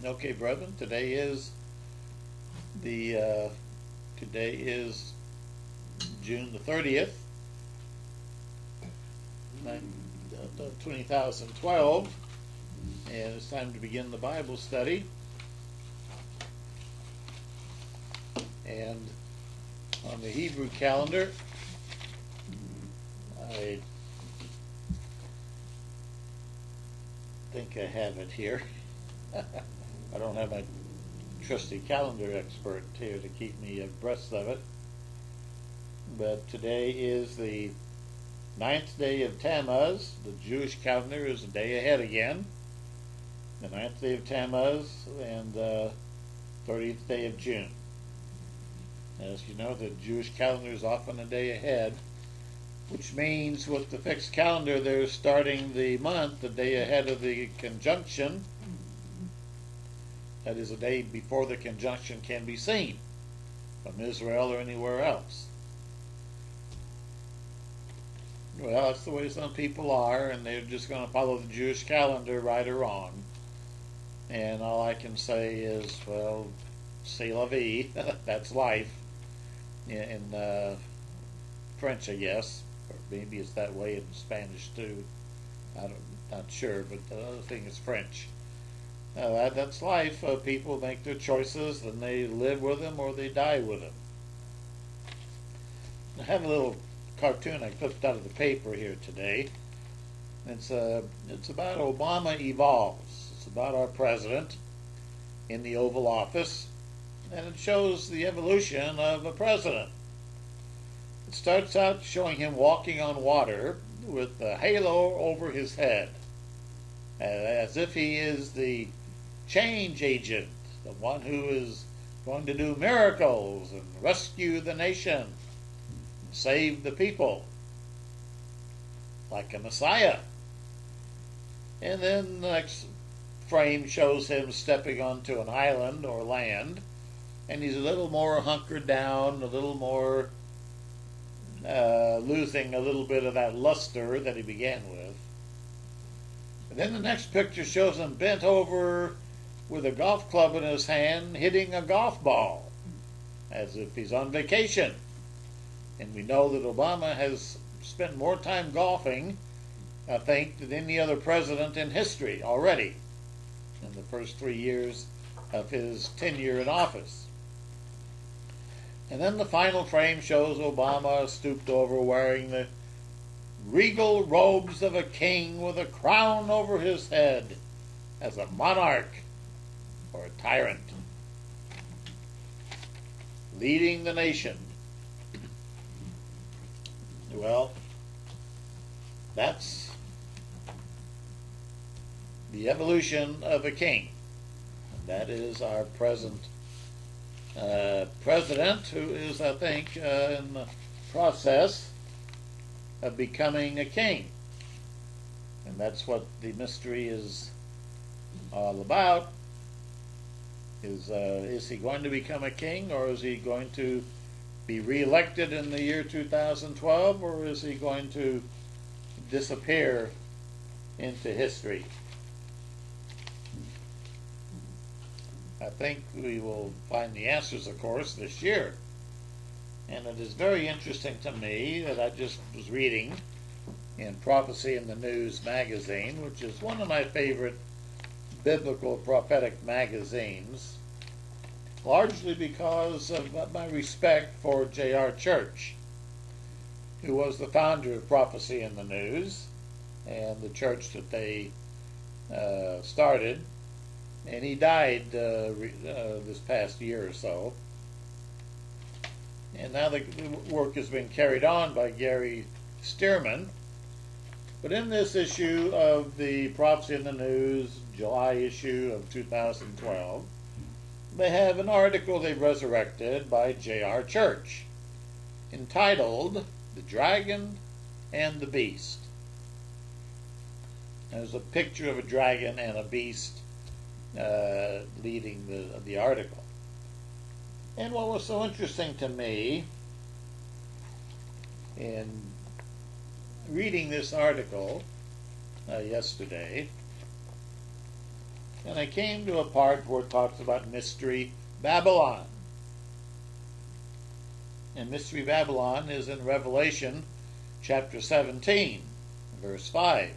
Okay, brethren, today is June the 30th, 2012, and it's time to begin the Bible study. And on the Hebrew calendar, I think I have it here. I don't have my trusty calendar expert here to keep me abreast of it. But today is the 9th day of Tammuz. The Jewish calendar is a day ahead again. The 9th day of Tammuz and 30th day of June. As you know, the Jewish calendar is often a day ahead, which means with the fixed calendar they're starting the month a day ahead of the conjunction. That is a day before the conjunction can be seen from Israel or anywhere else. Well, that's the way some people are, and they're just going to follow the Jewish calendar, right or wrong. And all I can say is, well, c'est la vie. That's life. In French, I guess, or maybe it's that way in Spanish too. Not sure, but the other thing is French. That's life. People make their choices, and they live with them or they die with them. I have a little cartoon I clipped out of the paper here today. It's about Obama Evolves. It's about our president in the Oval Office, and it shows the evolution of a president. It starts out showing him walking on water with a halo over his head, as if he is the change agent, the one who is going to do miracles and rescue the nation and save the people, like a Messiah. And then the next frame shows him stepping onto an island or land, and he's a little more hunkered down, a little more losing a little bit of that luster that he began with. And then the next picture shows him bent over with a golf club in his hand, hitting a golf ball, as if he's on vacation. And we know that Obama has spent more time golfing, I think, than any other president in history already, in the first 3 years of his tenure in office. And then the final frame shows Obama stooped over, wearing the regal robes of a king with a crown over his head, as a monarch or a tyrant, leading the nation. Well, that's the evolution of a king. That is our present president, who is, I think, in the process of becoming a king. And that's what the mystery is all about. Is he going to become a king, or is he going to be reelected in the year 2012, or is he going to disappear into history? I think we will find the answers, of course, this year. And it is very interesting to me that I just was reading in Prophecy in the News magazine, which is one of my favorite biblical prophetic magazines, largely because of my respect for J.R. Church, who was the founder of Prophecy in the News and the church that they started. And he died this past year or so. And now the work has been carried on by Gary Stearman. But in this issue of the Prophecy in the News, July issue of 2012, they have an article they've resurrected by J.R. Church, entitled The Dragon and the Beast. There's a picture of a dragon and a beast leading the article. And what was so interesting to me in reading this article yesterday and I came to a part where it talks about Mystery Babylon. And Mystery Babylon is in Revelation chapter 17, verse 5,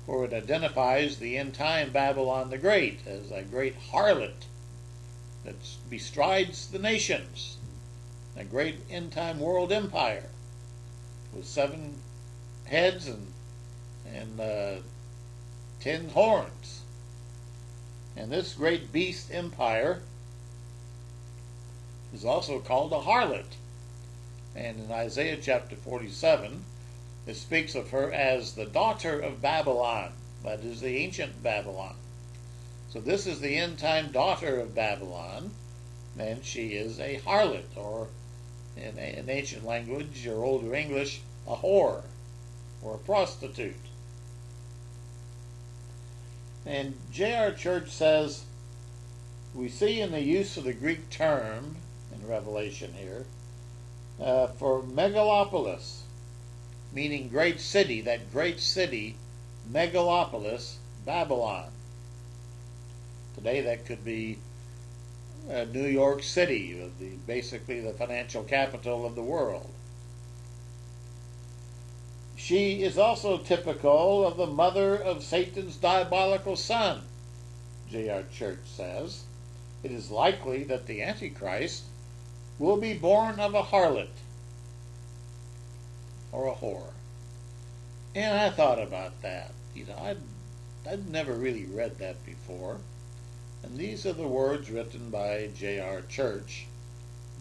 for it identifies the end-time Babylon the Great as a great harlot that bestrides the nations, a great end-time world empire with 7 heads and 10 horns. And this great beast empire is also called a harlot. And in Isaiah chapter 47, it speaks of her as the daughter of Babylon, that is the ancient Babylon. So this is the end-time daughter of Babylon, and she is a harlot, or in ancient language or older English, a whore or a prostitute. And J.R. Church says, we see in the use of the Greek term in Revelation here, for megalopolis, meaning great city, that great city, megalopolis, Babylon. Today that could be New York City, basically the financial capital of the world. She is also typical of the mother of Satan's diabolical son, J.R. Church says. It is likely that the Antichrist will be born of a harlot or a whore. And I thought about that. I'd never really read that before. And these are the words written by J.R. Church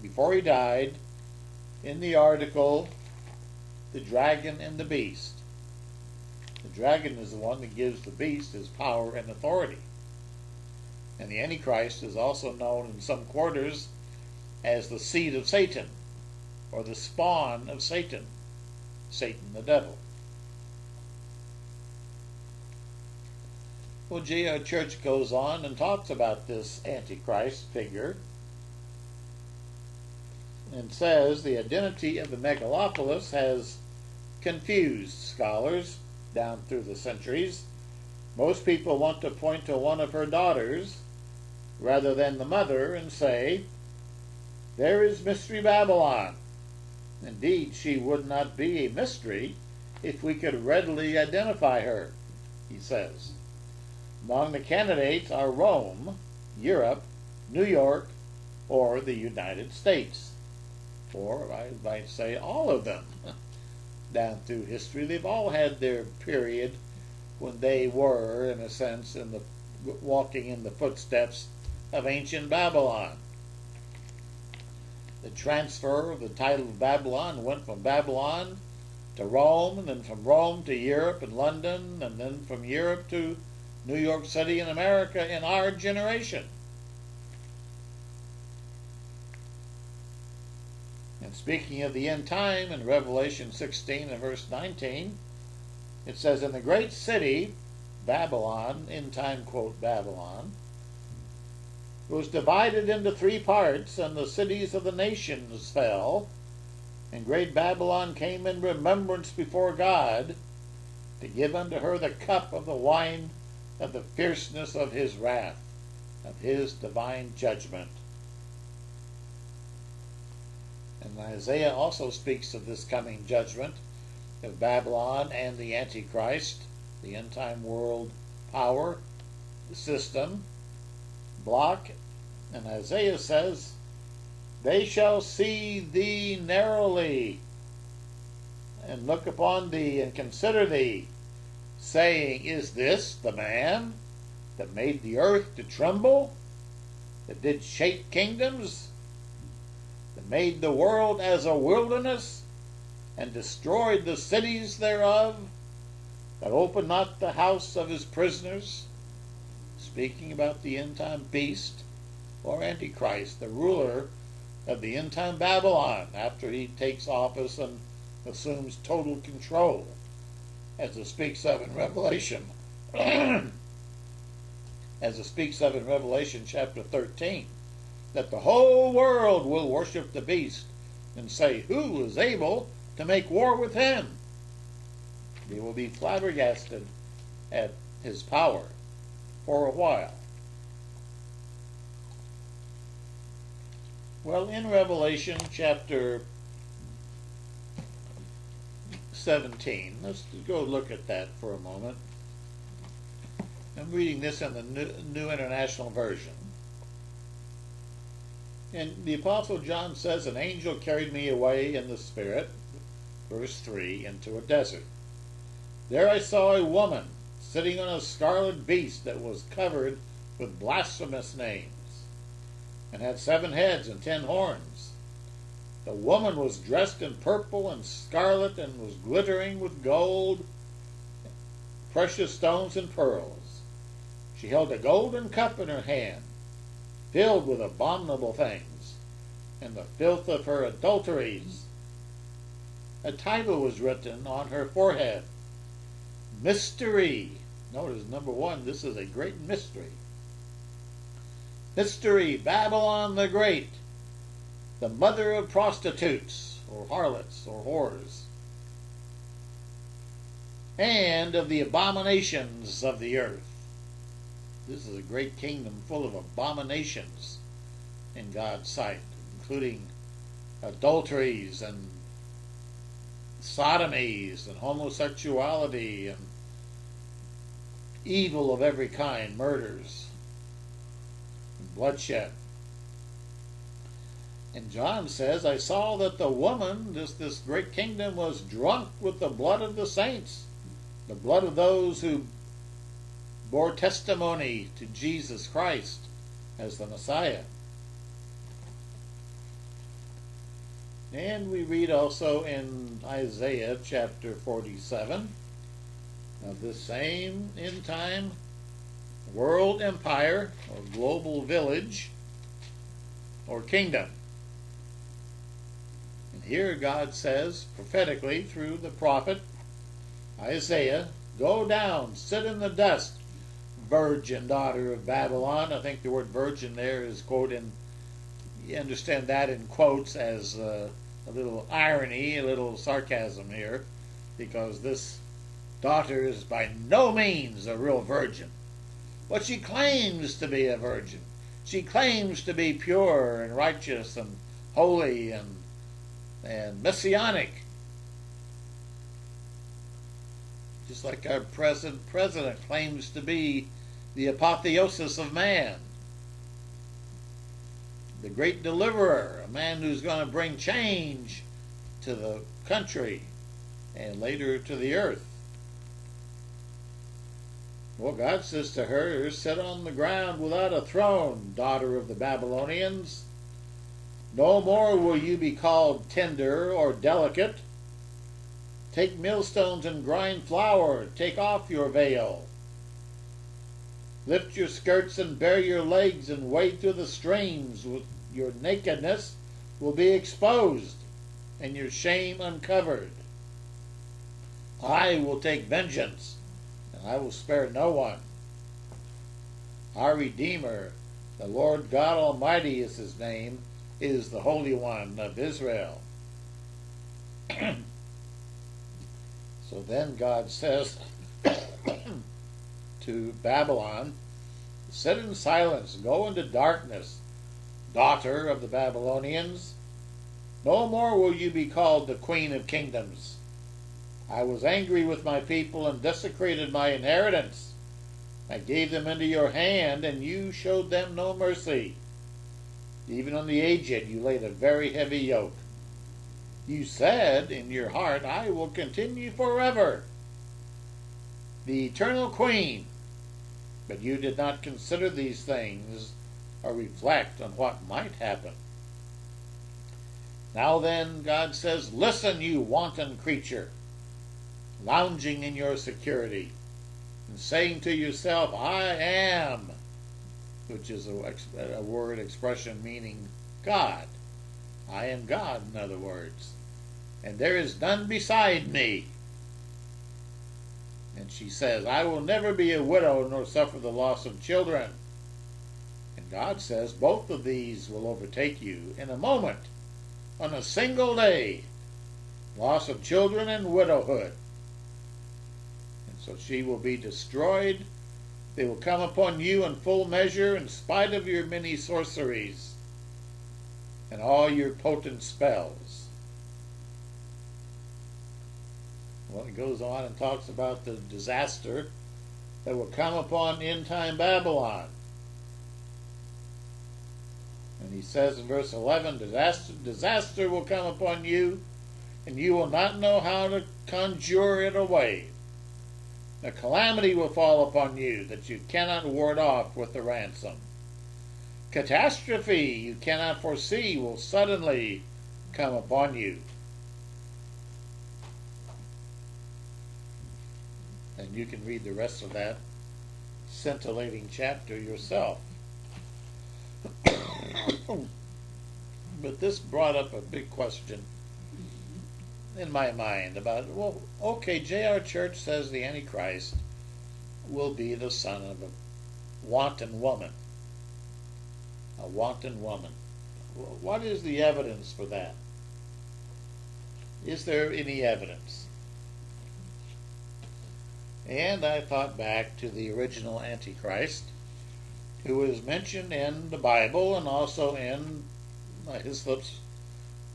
before he died in the article, The Dragon and the Beast. The dragon is the one that gives the beast his power and authority. And the Antichrist is also known in some quarters as the seed of Satan, or the spawn of Satan, Satan the devil. Well, J.R. Church goes on and talks about this Antichrist figure and says the identity of the megalopolis has confused scholars down through the centuries. Most people want to point to one of her daughters rather than the mother and say, there is Mystery Babylon. Indeed, she would not be a mystery if we could readily identify her, he says. Among the candidates are Rome, Europe, New York, or the United States. Or I might say all of them. Down through history, they've all had their period when they were, in a sense, walking in the footsteps of ancient Babylon. The transfer of the title of Babylon went from Babylon to Rome, and then from Rome to Europe and London, and then from Europe to New York City in America in our generation. And speaking of the end time, in Revelation 16 and verse 19, it says, in the great city, Babylon, end time quote Babylon, was divided into 3 parts, and the cities of the nations fell, and great Babylon came in remembrance before God, to give unto her the cup of the wine of the fierceness of his wrath, of his divine judgment. And Isaiah also speaks of this coming judgment of Babylon and the Antichrist, the end-time world power, the system, block. And Isaiah says, they shall see thee narrowly, and look upon thee, and consider thee, saying, is this the man that made the earth to tremble, that did shake kingdoms, that made the world as a wilderness, and destroyed the cities thereof, that opened not the house of his prisoners? Speaking about the end-time beast, or Antichrist, the ruler of the end-time Babylon, after he takes office and assumes total control, as it speaks of in Revelation. As it speaks of in Revelation chapter 13, that the whole world will worship the beast and say, who is able to make war with him? They will be flabbergasted at his power. for a while. Well, in Revelation chapter 17, let's go look at that for a moment. I'm reading this in the New International Version. And the Apostle John says, an angel carried me away in the Spirit, verse 3, into a desert. There I saw a woman sitting on a scarlet beast that was covered with blasphemous names, and had 7 heads and 10 horns. The woman was dressed in purple and scarlet, and was glittering with gold, precious stones, and pearls. She held a golden cup in her hand, filled with abominable things, and the filth of her adulteries. A title was written on her forehead, Mystery. Notice, number 1, this is a great mystery. Mystery, Babylon the Great, the mother of prostitutes, or harlots, or whores, and of the abominations of the earth. This is a great kingdom full of abominations in God's sight, including adulteries and sodomies and homosexuality and evil of every kind, murders and bloodshed. And John says, I saw that the woman, this great kingdom, was drunk with the blood of the saints, the blood of those who bore testimony to Jesus Christ as the Messiah. And we read also in Isaiah chapter 47 of this same end-time world empire or global village or kingdom. And here God says prophetically through the prophet Isaiah, go down, sit in the dust, virgin daughter of Babylon. I think the word virgin there is quoted, you understand that in quotes as a little irony, a little sarcasm here, because this daughter is by no means a real virgin. But she claims to be a virgin. She claims to be pure and righteous and holy and messianic. Just like our present president claims to be the apotheosis of man, the great deliverer, a man who's going to bring change to the country and later to the earth. Well, God says to her, sit on the ground without a throne, daughter of the Babylonians. No more will you be called tender or delicate. Take millstones and grind flour. Take off your veil. Lift your skirts and bare your legs and wade through the streams. Your nakedness will be exposed and your shame uncovered. I will take vengeance, and I will spare no one. Our Redeemer, the Lord God Almighty is his name, is the Holy One of Israel. So then God says to Babylon, sit in silence, go into darkness, daughter of the Babylonians. No more will you be called the Queen of Kingdoms. I was angry with my people and desecrated my inheritance. I gave them into your hand, and you showed them no mercy. Even on the aged you laid a very heavy yoke. You said in your heart, I will continue forever, the eternal queen. But you did not consider these things or reflect on what might happen. Now then, God says, listen, you wanton creature, lounging in your security, and saying to yourself, I am, which is a word expression meaning God. I am God, in other words. And there is none beside me. And she says, I will never be a widow nor suffer the loss of children. And God says, both of these will overtake you in a moment, on a single day, loss of children and widowhood. And so she will be destroyed They will come upon you in full measure in spite of your many sorceries and all your potent spells. Well, it goes on and talks about the disaster that will come upon end-time Babylon. And he says in verse 11, disaster will come upon you, and you will not know how to conjure it away. A calamity will fall upon you that you cannot ward off with a ransom. Catastrophe you cannot foresee will suddenly come upon you. And you can read the rest of that scintillating chapter yourself. But this brought up a big question in my mind about, well, okay, J.R. Church says the Antichrist will be the son of a wanton woman. A wanton woman. What is the evidence for that? Is there any evidence? And I thought back to the original Antichrist, who is mentioned in the Bible and also in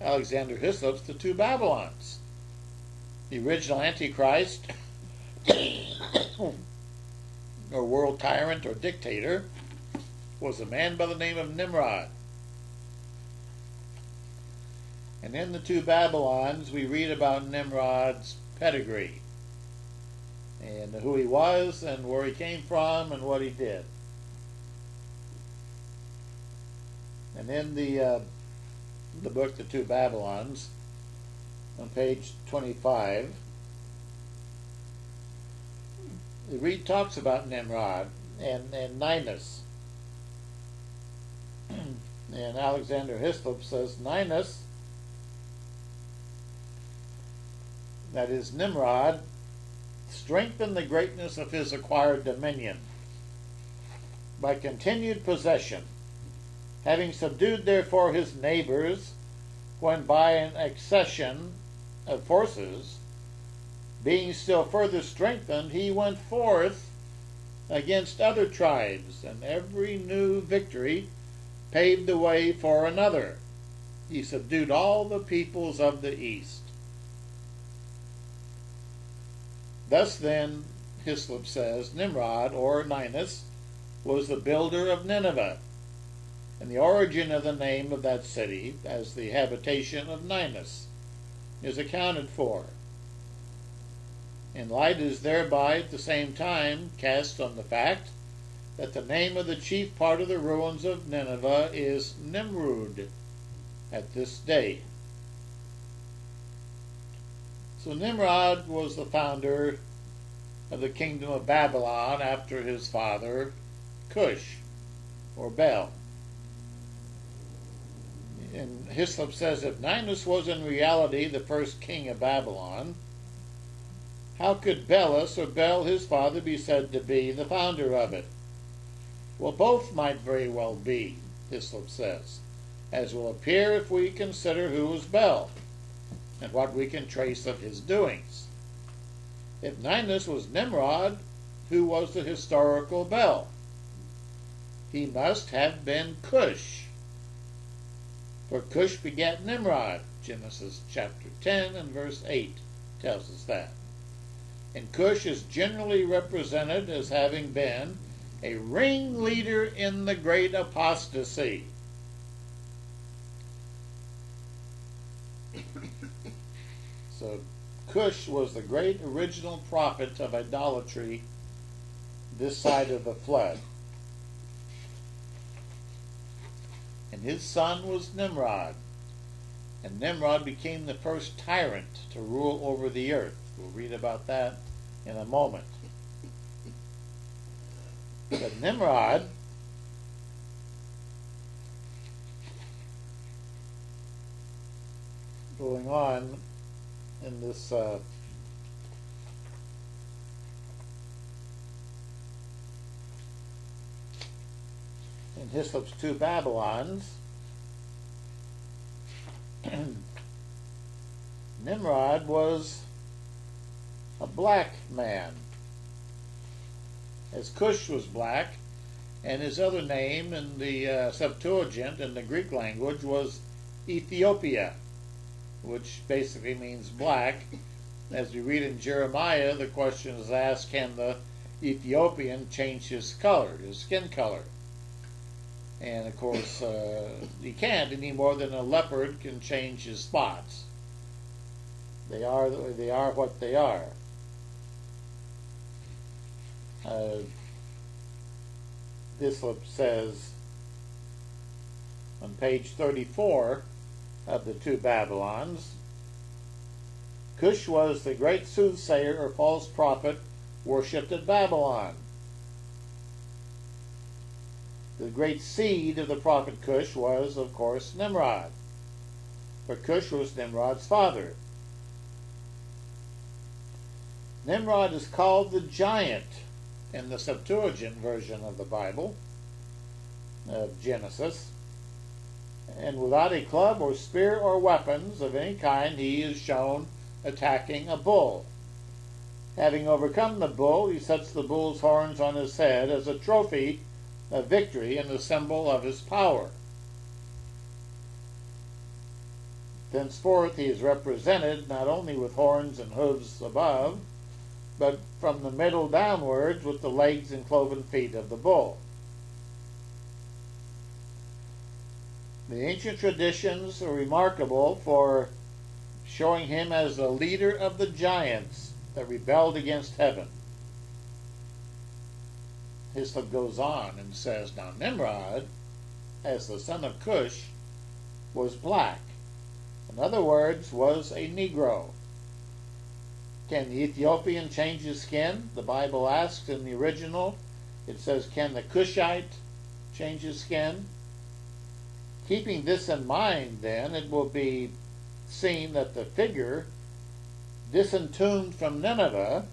Alexander Hislop's The Two Babylons. The original Antichrist, or world tyrant or dictator, was a man by the name of Nimrod. And in The Two Babylons, we read about Nimrod's pedigree, and who he was, and where he came from, and what he did. And in the book, The Two Babylons, on page 25, talks about Nimrod and Ninus. And Alexander Hislop says, Ninus, that is Nimrod, strengthened the greatness of his acquired dominion by continued possession, having subdued therefore his neighbors, when by an accession of forces, being still further strengthened, he went forth against other tribes, and every new victory paved the way for another. He subdued all the peoples of the east. Thus then, Hislop says, Nimrod, or Ninus, was the builder of Nineveh, and the origin of the name of that city, as the habitation of Ninus, is accounted for. And light is thereby at the same time cast on the fact that the name of the chief part of the ruins of Nineveh is Nimrud at this day. So Nimrod was the founder of the kingdom of Babylon after his father Cush, or Bel. And Hislop says, if Ninus was in reality the first king of Babylon, how could Belus, or Bel, his father, be said to be the founder of it? Well, both might very well be, Hislop says, as will appear if we consider who was Bel, and what we can trace of his doings. If Ninus was Nimrod, who was the historical Bel? He must have been Cush, for Cush begat Nimrod. Genesis chapter 10 and verse 8 tells us that. And Cush is generally represented as having been a ringleader in the great apostasy. So Cush was the great original prophet of idolatry this side of the flood. And his son was Nimrod. And Nimrod became the first tyrant to rule over the earth. We'll read about that in a moment. But Nimrod going on in this in Hislop's Two Babylons, Nimrod was a black man. as Cush was black, and his other name in the Septuagint in the Greek language was Ethiopia, which basically means black. As we read in Jeremiah, the question is asked, can the Ethiopian change his color, his skin color? And of course, he can't any more than a leopard can change his spots. They are what they are. This says on page 34 of the two Babylons, Cush was the great soothsayer or false prophet worshipped at Babylon. The great seed of the prophet Cush was, of course, Nimrod. But Cush was Nimrod's father. Nimrod is called the giant in the Septuagint version of the Bible, of Genesis. And without a club or spear or weapons of any kind, he is shown attacking a bull. Having overcome the bull, he sets the bull's horns on his head as a trophy of victory and a symbol of his power. Thenceforth he is represented not only with horns and hooves above, but from the middle downwards with the legs and cloven feet of the bull. The ancient traditions are remarkable for showing him as the leader of the giants that rebelled against heaven. Hislop goes on and says, now Nimrod, as the son of Cush, was black. In other words, was a Negro. Can the Ethiopian change his skin? The Bible asks in the original. It says, can the Cushite change his skin? Keeping this in mind, then, it will be seen that the figure disentombed from Nineveh,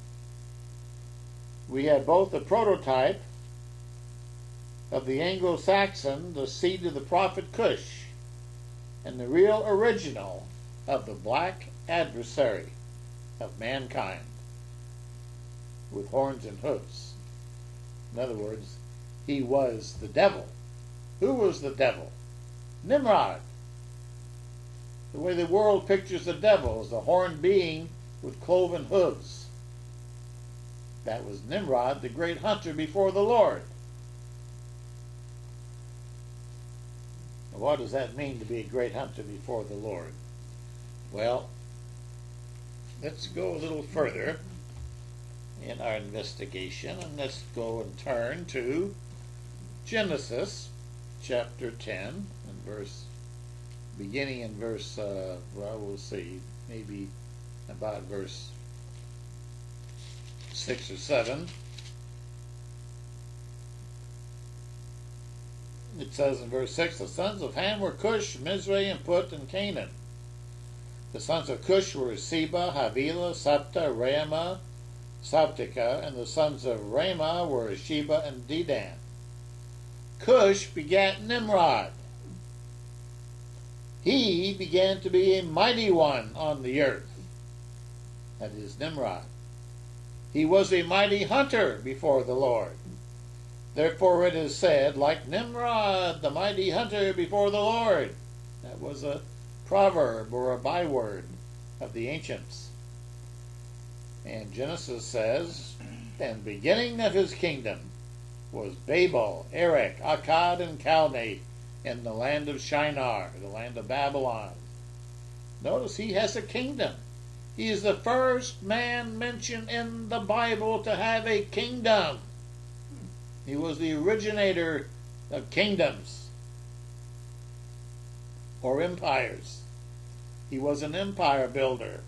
we have both the prototype of the Anglo-Saxon, the seed of the prophet Cush, and the real original of the black adversary of mankind with horns and hooves. In other words, he was the devil. Who was the devil? Nimrod. The way the world pictures the devil is a horned being with cloven hooves. That was Nimrod, the great hunter before the Lord. What does that mean to be a great hunter before the Lord? Well, let's go a little further in our investigation, and let's go and turn to Genesis chapter 10 and beginning in verse, we'll see, maybe about verse 6 or 7. It says in verse 6, the sons of Ham were Cush, Mizraim, and Put, and Canaan. The sons of Cush were Seba, Havilah, Sabta, Raamah, Sabtika, and the sons of Raamah were Sheba and Dedan. Cush begat Nimrod. He began to be a mighty one on the earth. That is Nimrod. He was a mighty hunter before the Lord. Therefore it is said, like Nimrod, the mighty hunter before the Lord. That was a proverb or a byword of the ancients. And Genesis says, and beginning of his kingdom was Babel, Erech, Akkad, and Calneh in the land of Shinar, the land of Babylon. Notice he has a kingdom. He is the first man mentioned in the Bible to have a kingdom. He was the originator of kingdoms or empires. He was an empire builder.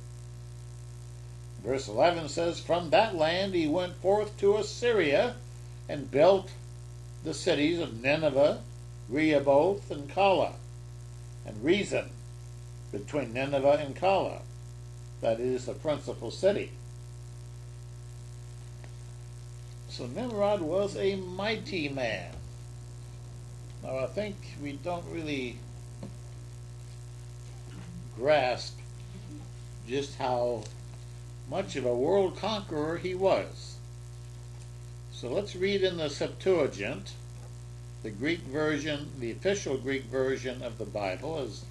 Verse 11 says, from that land he went forth to Assyria and built the cities of Nineveh, Rehoboth, and Calah, and Rezin between Nineveh and Calah. That is the principal city. So Nimrod was a mighty man. Now I think we don't really grasp just how much of a world conqueror he was. So let's read in the Septuagint, the Greek version, the official Greek version of the Bible, is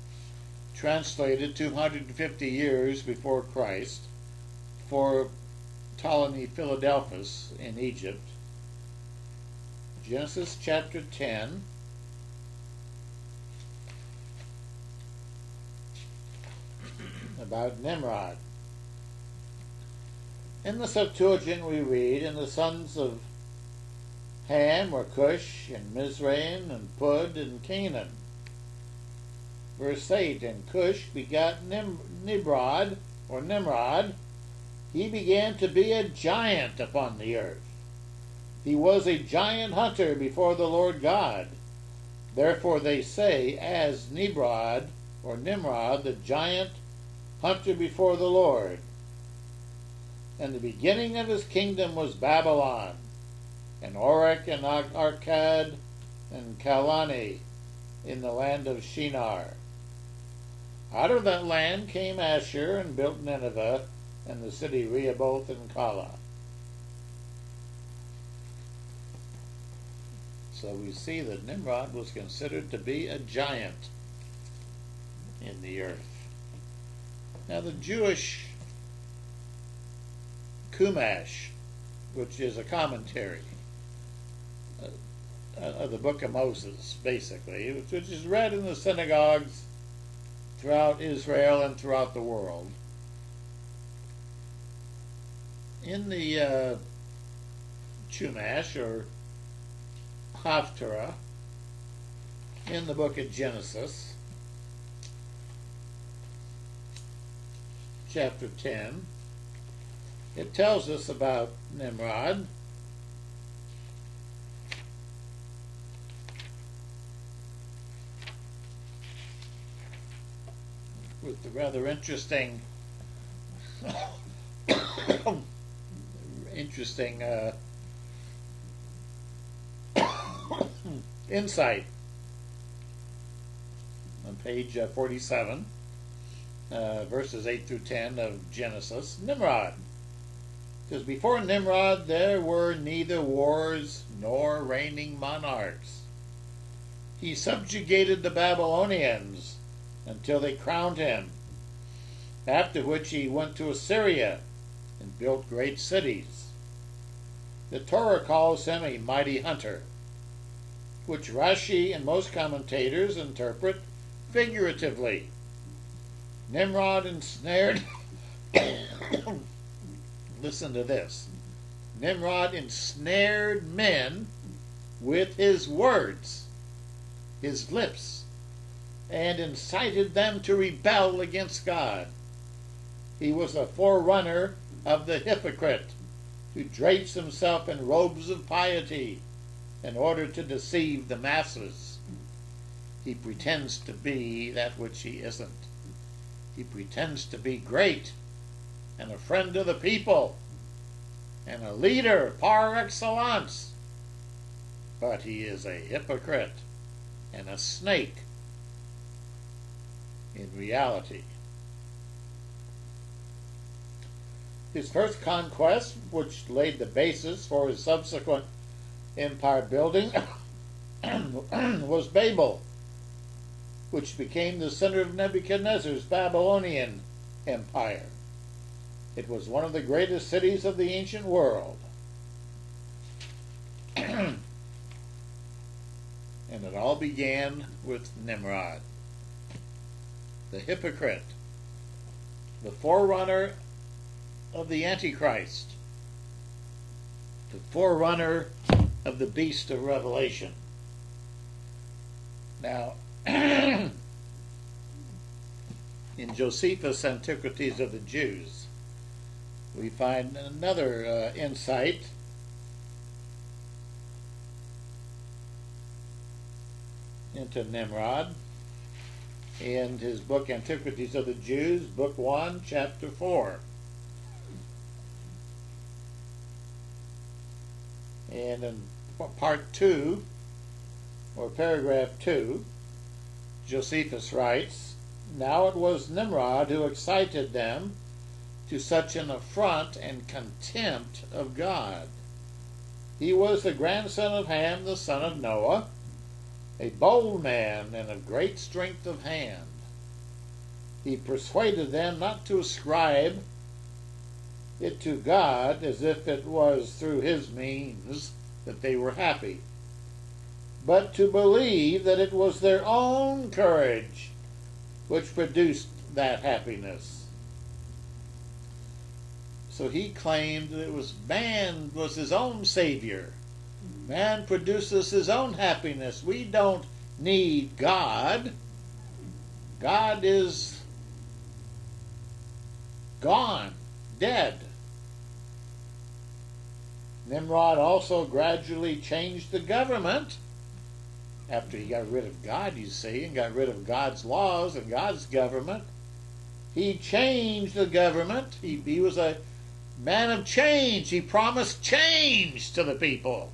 translated 250 years before Christ for Ptolemy Philadelphus in Egypt. Genesis chapter 10. About Nimrod. In the Septuagint we read, and the sons of Ham were Cush, and Mizraim, and Pud, and Canaan. Verse 8, and Cush begat Nimrod, or Nimrod. He began to be a giant upon the earth. He was a giant hunter before the Lord God. Therefore they say, as Nimrod, or Nimrod, the giant hunter before the Lord. And the beginning of his kingdom was Babylon, and Orech, and Arcad, and Calani, in the land of Shinar. Out of that land came Asshur, and built Nineveh, and the city Rehoboth, and Calah. So we see that Nimrod was considered to be a giant in the earth. Now the Jewish Chumash, which is a commentary of the book of Moses, basically, which is read in the synagogues throughout Israel and throughout the world. In the Chumash, or Haftarah, in the book of Genesis, chapter 10, it tells us about Nimrod. With the rather interesting insight on page 47, verses 8 through 10 of Genesis. Nimrod. Because before Nimrod there were neither wars nor reigning monarchs. He subjugated the Babylonians until they crowned him, after which he went to Assyria and built great cities. The Torah calls him a mighty hunter, which Rashi and most commentators interpret figuratively. Nimrod ensnared listen to this. Nimrod ensnared men with his words, his lips, and incited them to rebel against God. He was a forerunner of the hypocrite, who drapes himself in robes of piety in order to deceive the masses. He pretends to be that which he isn't. He pretends to be great and a friend of the people and a leader par excellence. But he is a hypocrite and a snake in reality. His first conquest, which laid the basis for his subsequent empire building, was Babel, which became the center of Nebuchadnezzar's Babylonian empire. It was one of the greatest cities of the ancient world. And it all began with Nimrod, the hypocrite, the forerunner of the Antichrist, the forerunner of the beast of Revelation. Now, in Josephus' Antiquities of the Jews, we find another insight into Nimrod in his book Antiquities of the Jews, book 1, chapter 4. And in part 2, or paragraph 2, Josephus writes, "Now it was Nimrod who excited them to such an affront and contempt of God, He was the grandson of Ham, the son of Noah, a bold man and of great strength of hand. He persuaded them not to ascribe it to God as if it was through his means that they were happy, but to believe that it was their own courage which produced that happiness. So he claimed that it was man was his own savior. Man produces his own happiness. We don't need God. God is gone, dead. Nimrod also gradually changed the government after he got rid of God, you see, and got rid of God's laws and God's government. He changed the government. He was a man of change. He promised change to the people.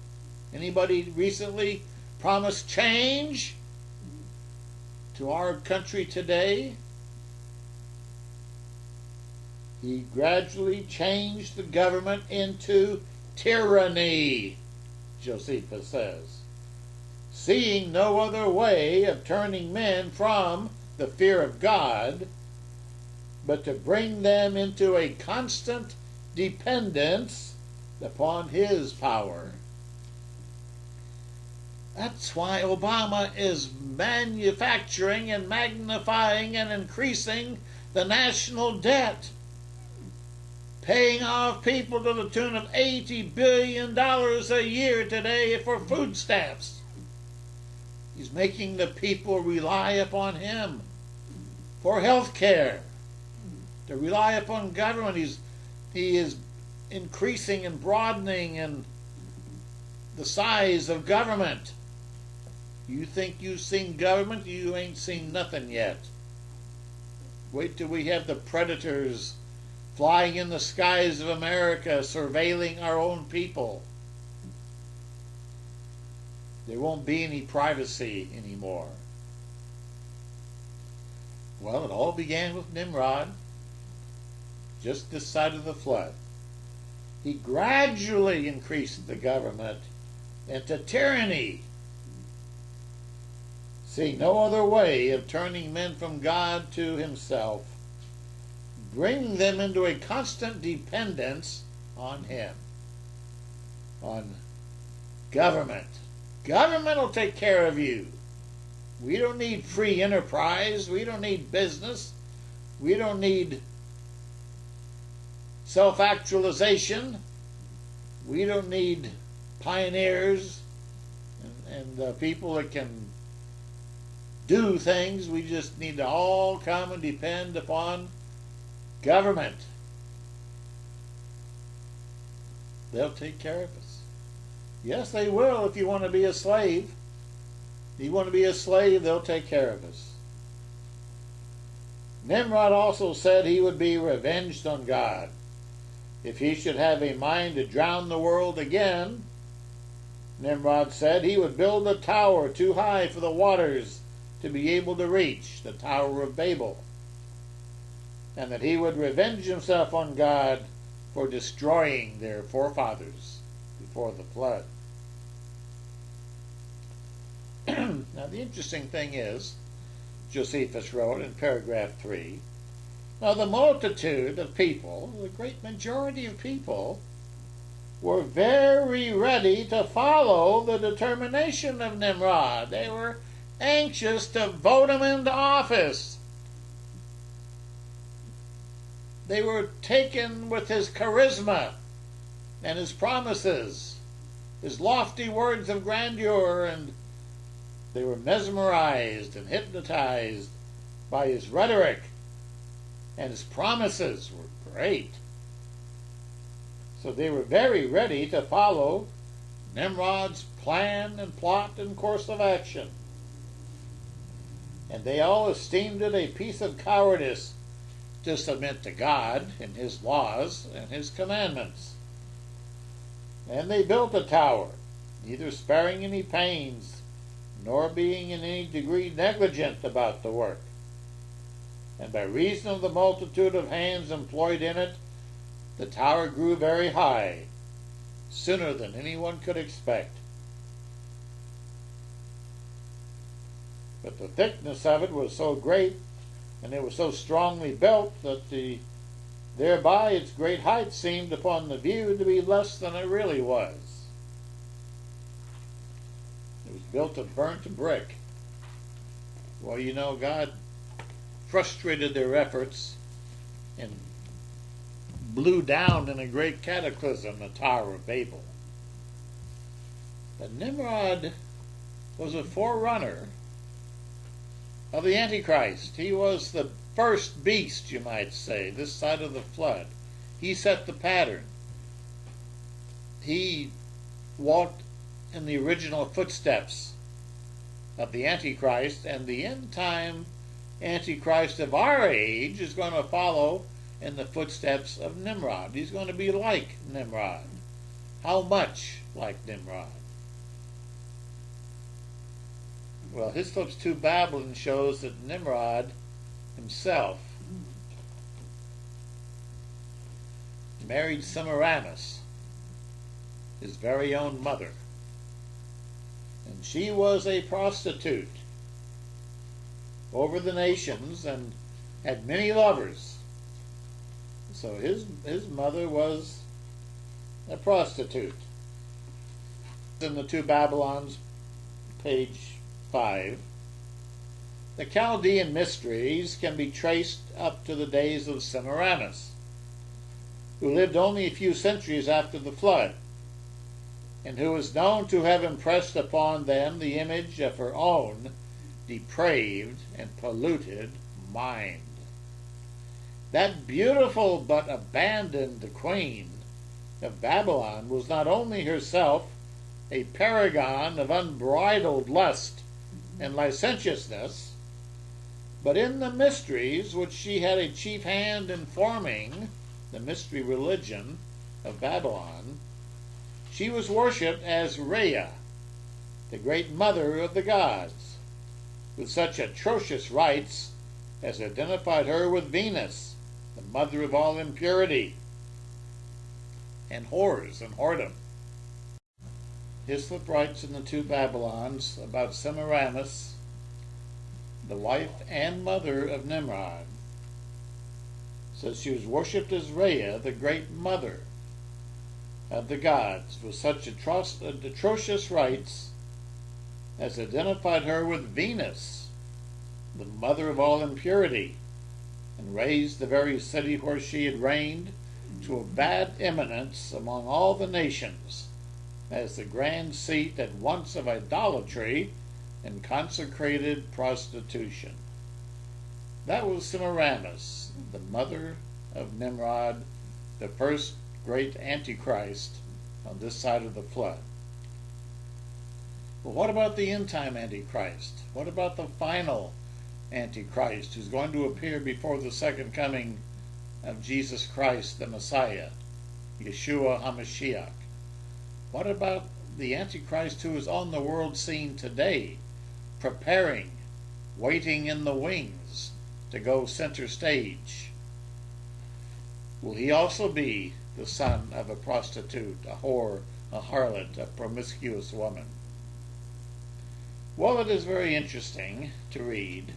Anybody recently promised change to our country today? He gradually changed the government into tyranny, Josephus says, seeing no other way of turning men from the fear of God, but to bring them into a constant dependence upon his power. That's why Obama is manufacturing and magnifying and increasing the national debt, paying off people to the tune of $80 billion a year today for food stamps. He's making the people rely upon him for health care, to rely upon government. He is increasing and broadening and the size of government. You think you've seen government? You ain't seen nothing yet. Wait till we have the predators flying in the skies of America, surveilling our own people. There won't be any privacy anymore. Well, it all began with Nimrod, just this side of the flood. He gradually increased the government into tyranny, seeing no other way of turning men from God to himself, bringing them into a constant dependence on him, on government. Government will take care of you. We don't need free enterprise. We don't need business. We don't need self-actualization. We don't need pioneers and people that can do things. We just need to all come and depend upon government. They'll take care of us. Yes, they will if you want to be a slave. If you want to be a slave, they'll take care of us. Nimrod also said he would be revenged on God. If he should have a mind to drown the world again, Nimrod said he would build a tower too high for the waters to be able to reach, the Tower of Babel, and that he would revenge himself on God for destroying their forefathers before the flood. Now the interesting thing is, Josephus wrote in paragraph 3, now the multitude of people, the great majority of people, were very ready to follow the determination of Nimrod. They were anxious to vote him into office. They were taken with his charisma and his promises, his lofty words of grandeur, and they were mesmerized and hypnotized by his rhetoric, and his promises were great. So they were very ready to follow Nimrod's plan and plot and course of action. And they all esteemed it a piece of cowardice to submit to God and his laws and his commandments. And they built a tower, neither sparing any pains, nor being in any degree negligent about the work. And by reason of the multitude of hands employed in it, the tower grew very high, sooner than anyone could expect. But the thickness of it was so great, and it was so strongly built, that thereby its great height seemed upon the view to be less than it really was. It was built of burnt brick. Well, you know, God frustrated their efforts and blew down in a great cataclysm the Tower of Babel. But Nimrod was a forerunner of the Antichrist. He was the first beast, you might say, this side of the flood. He set the pattern. He walked in the original footsteps of the Antichrist, and the end-time Antichrist of our age is going to follow in the footsteps of Nimrod. He's going to be like Nimrod. How much like Nimrod? Well, Hislop's 2 Babylon shows that Nimrod himself married Semiramis, his very own mother. And she was a prostitute over the nations and had many lovers. So his mother was a prostitute. In the 2 Babylons, page 5, the Chaldean mysteries can be traced up to the days of Semiramis, who lived only a few centuries after the flood, and who is known to have impressed upon them the image of her own depraved and polluted mind. That beautiful but abandoned queen of Babylon was not only herself a paragon of unbridled lust and licentiousness, but in the mysteries which she had a chief hand in forming, the mystery religion of Babylon, she was worshipped as Rhea, the great mother of the gods, with such atrocious rites as identified her with Venus, the mother of all impurity, and whores and whoredom. Hislop writes in the 2 Babylons about Semiramis, the wife and mother of Nimrod. Says she was worshipped as Rhea, the great mother of the gods, with such atrocious rites as identified her with Venus, the mother of all impurity, and raised the very city where she had reigned to a bad eminence among all the nations, as the grand seat at once of idolatry and consecrated prostitution. That was Semiramis, the mother of Nimrod, the first great Antichrist on this side of the flood. Well, what about the end-time Antichrist? What about the final Antichrist who's going to appear before the second coming of Jesus Christ, the Messiah, Yeshua HaMashiach? What about the Antichrist who is on the world scene today, preparing, waiting in the wings to go center stage? Will he also be the son of a prostitute, a whore, a harlot, a promiscuous woman? Well, it is very interesting to read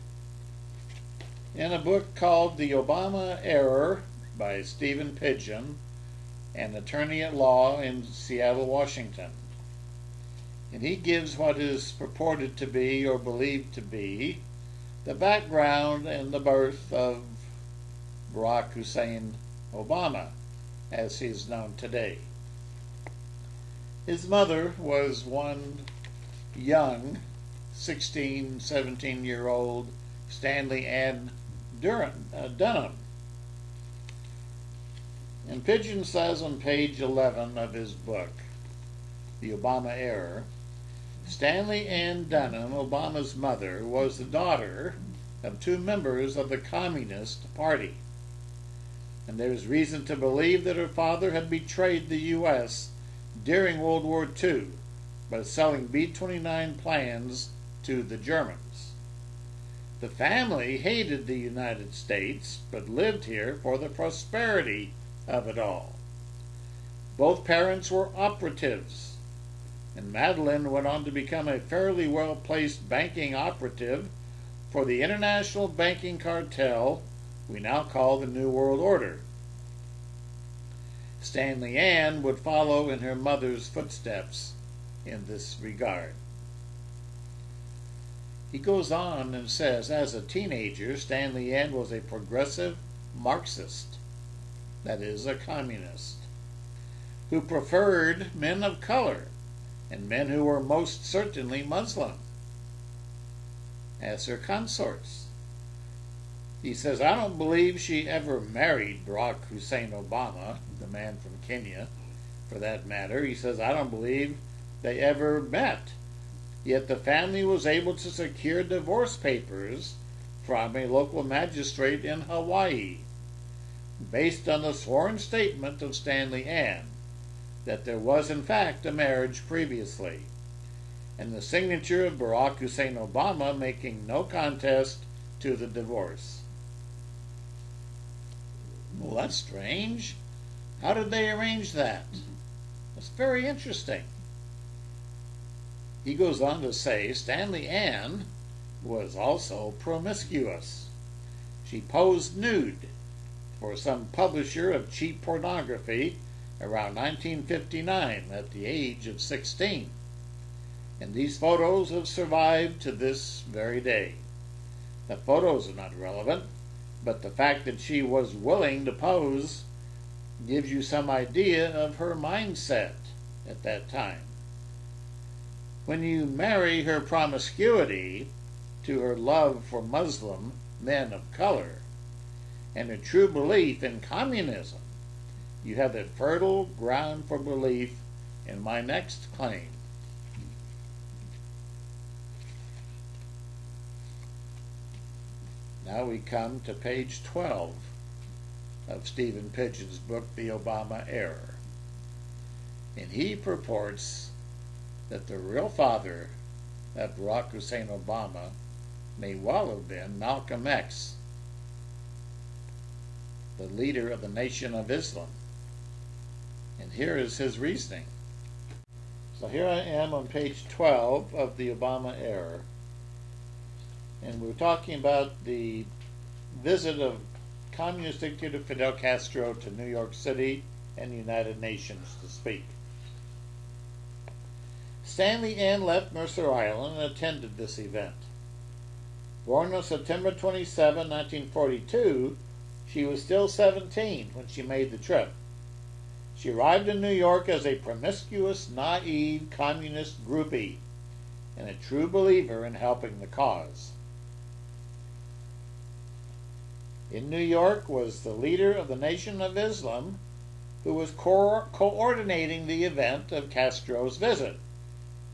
in a book called The Obama Error by Stephen Pidgeon, an attorney at law in Seattle, Washington. And he gives what is purported to be or believed to be the background and the birth of Barack Hussein Obama, as he is known today. His mother was one young 16, 17-year-old Stanley Ann Dunham. And Pidgeon says on page 11 of his book, The Obama Error, Stanley Ann Dunham, Obama's mother, was the daughter of 2 members of the Communist Party. And there is reason to believe that her father had betrayed the U.S. during World War II by selling B-29 plans to the Germans. The family hated the United States, but lived here for the prosperity of it all. Both parents were operatives, and Madeline went on to become a fairly well-placed banking operative for the international banking cartel we now call the New World Order. Stanley Ann would follow in her mother's footsteps in this regard. He goes on and says, as a teenager, Stanley Ann was a progressive Marxist, that is, a communist, who preferred men of color and men who were most certainly Muslim as her consorts. He says, I don't believe she ever married Barack Hussein Obama, the man from Kenya, for that matter. He says, I don't believe they ever met. Yet the family was able to secure divorce papers from a local magistrate in Hawaii, based on the sworn statement of Stanley Ann that there was in fact a marriage previously, and the signature of Barack Hussein Obama making no contest to the divorce. Well, that's strange. How did they arrange that? That's very interesting. He goes on to say, Stanley Ann was also promiscuous. She posed nude for some publisher of cheap pornography around 1959 at the age of 16. And these photos have survived to this very day. The photos are not relevant, but the fact that she was willing to pose gives you some idea of her mindset at that time. When you marry her promiscuity to her love for Muslim men of color and a true belief in communism, you have a fertile ground for belief in my next claim. Now we come to page 12 of Stephen Pidgeon's book, The Obama Error. And he purports that the real father of Barack Hussein Obama may well have been Malcolm X, the leader of the Nation of Islam. And here is his reasoning. So here I am on page 12 of The Obama Error. And we're talking about the visit of communist dictator Fidel Castro to New York City and the United Nations to speak. Stanley Ann left Mercer Island and attended this event. Born on September 27, 1942, she was still 17 when she made the trip. She arrived in New York as a promiscuous, naive communist groupie and a true believer in helping the cause. In New York was the leader of the Nation of Islam, who was coordinating the event of Castro's visit.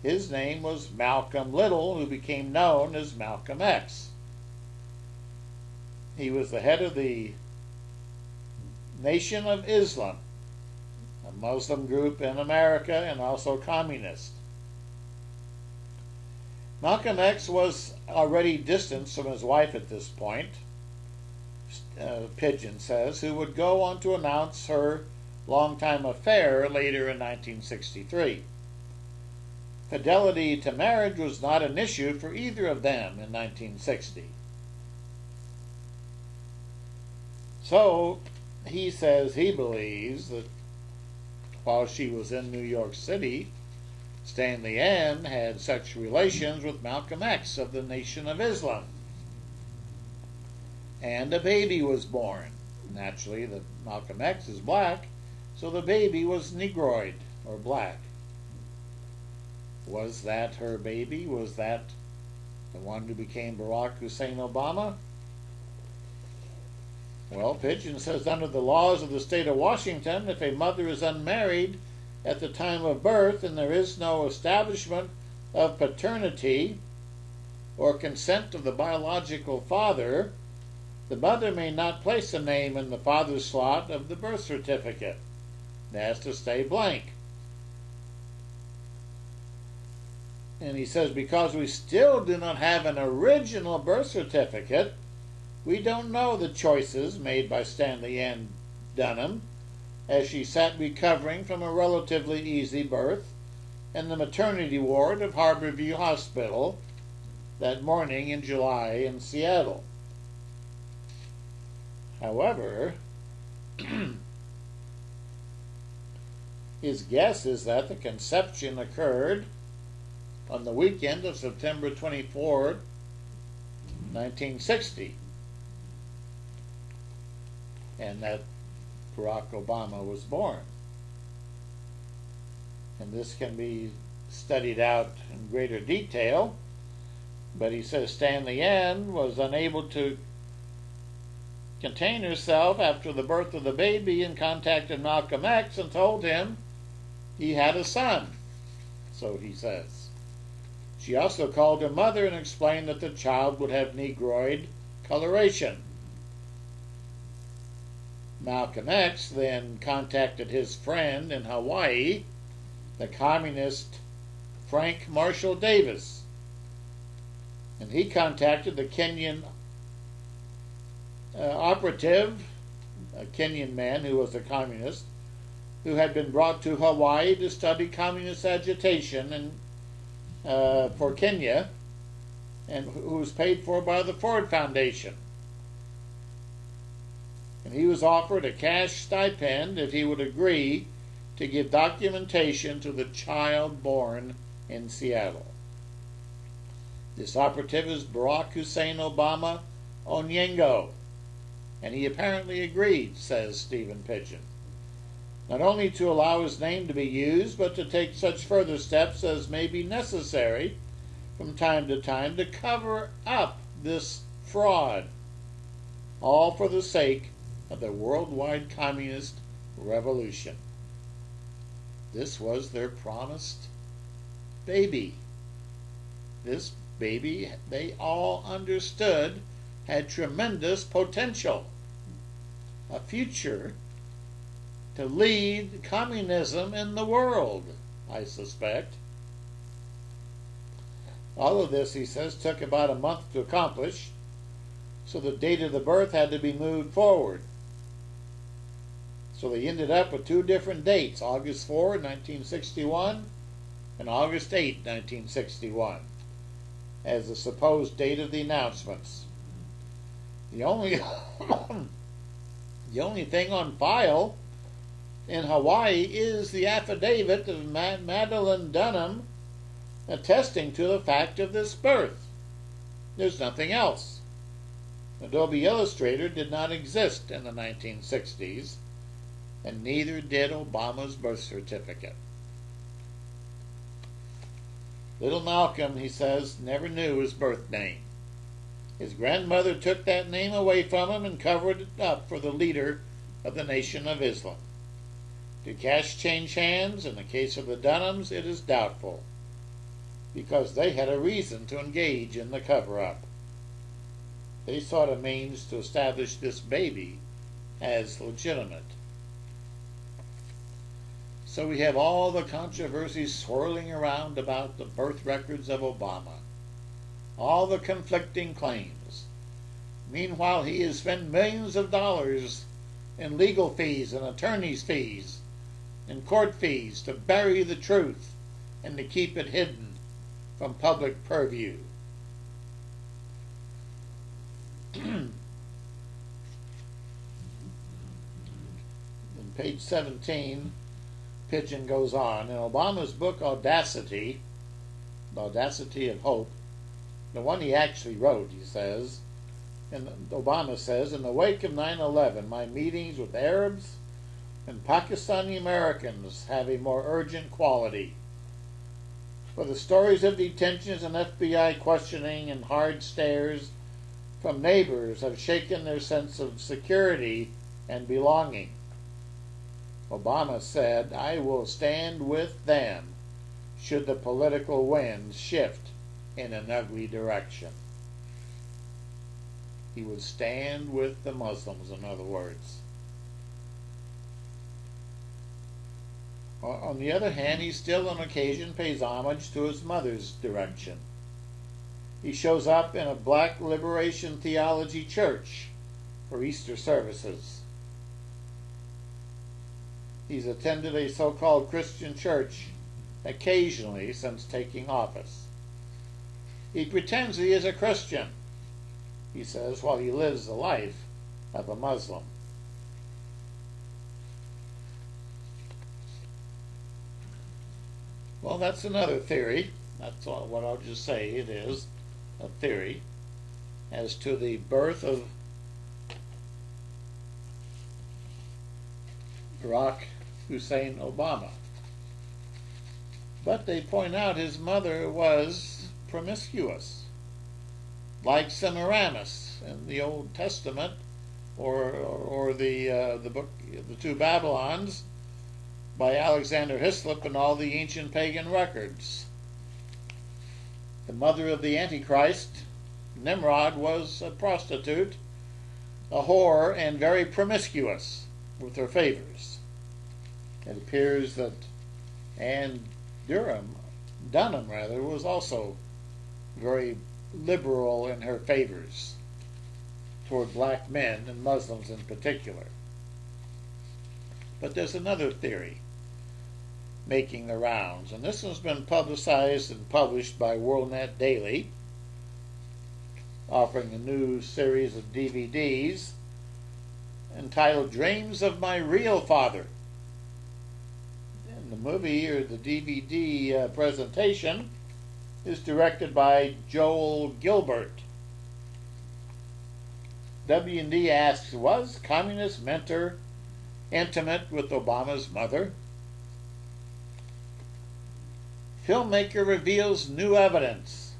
His name was Malcolm Little, who became known as Malcolm X. He was the head of the Nation of Islam, a Muslim group in America and also communist. Malcolm X was already distanced from his wife at this point, Pidgeon says, who would go on to announce her longtime affair later in 1963. Fidelity to marriage was not an issue for either of them in 1960. So he says he believes that while she was in New York City, Stanley Ann had sexual relations with Malcolm X of the Nation of Islam. And a baby was born. Naturally, the Malcolm X is black, so the baby was Negroid, or black. Was that her baby? Was that the one who became Barack Hussein Obama? Well, Pidgeon says under the laws of the state of Washington, if a mother is unmarried at the time of birth and there is no establishment of paternity or consent of the biological father, the mother may not place a name in the father's slot of the birth certificate. It has to stay blank. And he says because we still do not have an original birth certificate, we don't know the choices made by Stanley Ann Dunham as she sat recovering from a relatively easy birth in the maternity ward of Harborview Hospital that morning in July in Seattle. However, his guess is that the conception occurred on the weekend of September 24, 1960, and that Barack Obama was born. And this can be studied out in greater detail, but he says Stanley Ann was unable to contain herself after the birth of the baby and contacted Malcolm X and told him he had a son, so he says. She also called her mother and explained that the child would have negroid coloration. Malcolm X then contacted his friend in Hawaii, the communist Frank Marshall Davis, and he contacted the Kenyan operative, a Kenyan man who was a communist, who had been brought to Hawaii to study communist agitation for Kenya, and who was paid for by the Ford Foundation. And he was offered a cash stipend if he would agree to give documentation to the child born in Seattle. This operative is Barack Hussein Obama Onyengo, and he apparently agreed, says Stephen Pidgeon, not only to allow his name to be used, but to take such further steps as may be necessary from time to time to cover up this fraud, all for the sake of the worldwide communist revolution. This was their promised baby. This baby, they all understood, had tremendous potential, a future to lead communism in the world, I suspect. All of this, he says, took about a month to accomplish, so the date of the birth had to be moved forward. So they ended up with two different dates, August 4, 1961, and August 8, 1961, as the supposed date of the announcements. The only thing on file in Hawaii is the affidavit of Madeline Dunham attesting to the fact of this birth. There's nothing else. Adobe Illustrator did not exist in the 1960s, and neither did Obama's birth certificate. Little Malcolm, he says, never knew his birth name. His grandmother took that name away from him and covered it up for the leader of the Nation of Islam. Did cash change hands? In the case of the Dunhams, it is doubtful, because they had a reason to engage in the cover-up. They sought a means to establish this baby as legitimate. So we have all the controversies swirling around about the birth records of Obama, all the conflicting claims. Meanwhile, he has spent millions of dollars in legal fees and attorney's fees and court fees to bury the truth and to keep it hidden from public purview. In page 17, Pidgeon goes on, in Obama's book Audacity, The Audacity of Hope, the one he actually wrote, he says, and Obama says, in the wake of 9/11, my meetings with Arabs and Pakistani Americans have a more urgent quality. For the stories of detentions and FBI questioning and hard stares from neighbors have shaken their sense of security and belonging. Obama said, I will stand with them should the political winds shift in an ugly direction. He would stand with the Muslims, in other words. On the other hand, he still on occasion pays homage to his mother's direction. He shows up in a Black Liberation Theology church for Easter services. He's attended a so-called Christian church occasionally since taking office. He pretends he is a Christian, he says, while he lives the life of a Muslim. Well, that's another theory. That's what I'll just say. It is a theory as to the birth of Barack Hussein Obama. But they point out his mother was promiscuous, like Semiramis in the Old Testament, or the book, the Two Babylons, by Alexander Hislop and all the ancient pagan records. The mother of the Antichrist, Nimrod, was a prostitute, a whore, and very promiscuous with her favors. It appears that Anne Dunham was also very liberal in her favors toward black men and Muslims in particular. But there's another theory making the rounds, and this has been publicized and published by WorldNet Daily, offering a new series of DVDs entitled Dreams of My Real Father. And the movie, or the DVD presentation, is directed by Joel Gilbert. W&D asks, was communist mentor intimate with Obama's mother? Filmmaker reveals new evidence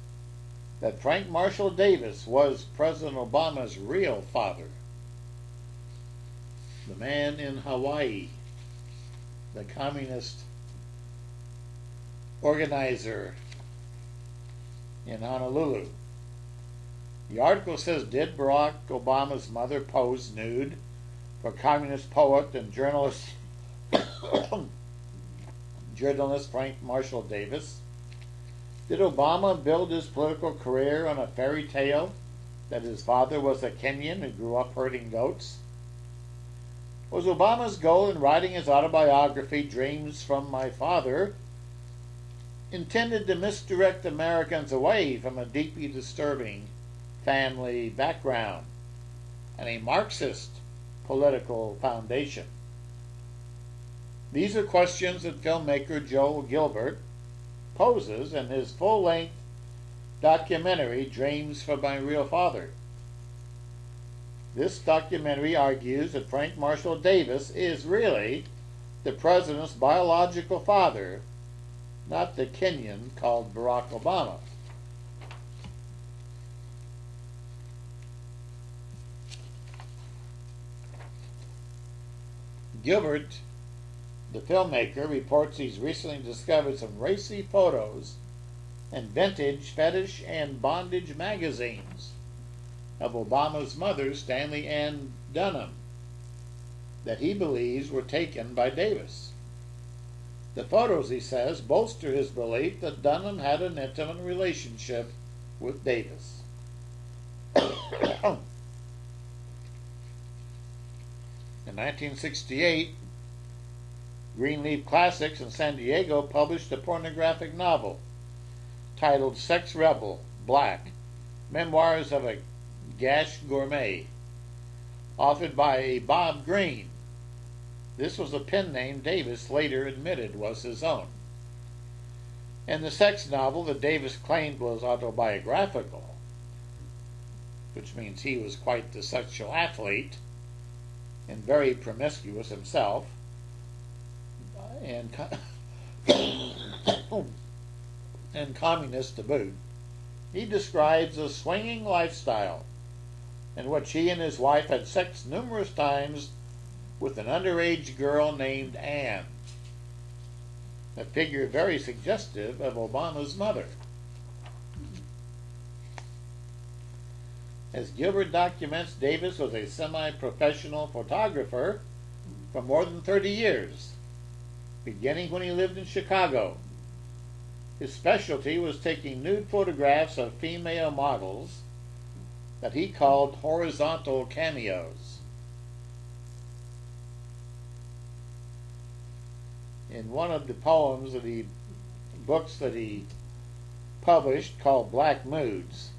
that Frank Marshall Davis was President Obama's real father. The man in Hawaii, the communist organizer in Honolulu. The article says, did Barack Obama's mother pose nude for communist poet and journalist Frank Marshall Davis? Did Obama build his political career on a fairy tale that his father was a Kenyan who grew up herding goats? Was Obama's goal in writing his autobiography, Dreams from My Father, intended to misdirect Americans away from a deeply disturbing family background and a Marxist political foundation? These are questions that filmmaker Joel Gilbert poses in his full-length documentary, Dreams from My Real Father. This documentary argues that Frank Marshall Davis is really the president's biological father, not the Kenyan called Barack Obama. Gilbert, the filmmaker, reports he's recently discovered some racy photos and vintage fetish and bondage magazines of Obama's mother, Stanley Ann Dunham, that he believes were taken by Davis. The photos, he says, bolster his belief that Dunham had an intimate relationship with Davis. In 1968, Greenleaf Classics in San Diego published a pornographic novel titled Sex Rebel, Black, Memoirs of a Gash Gourmet, authored by Bob Greene. This was a pen name Davis later admitted was his own. In the sex novel that Davis claimed was autobiographical, which means he was quite the sexual athlete and very promiscuous himself, and communist to boot, he describes a swinging lifestyle in which he and his wife had sex numerous times with an underage girl named Anne, a figure very suggestive of Obama's mother. As Gilbert documents, Davis was a semi-professional photographer for more than 30 years, beginning when he lived in Chicago. His specialty was taking nude photographs of female models that he called horizontal cameos. in one of the poems that books that he published called Black Moods,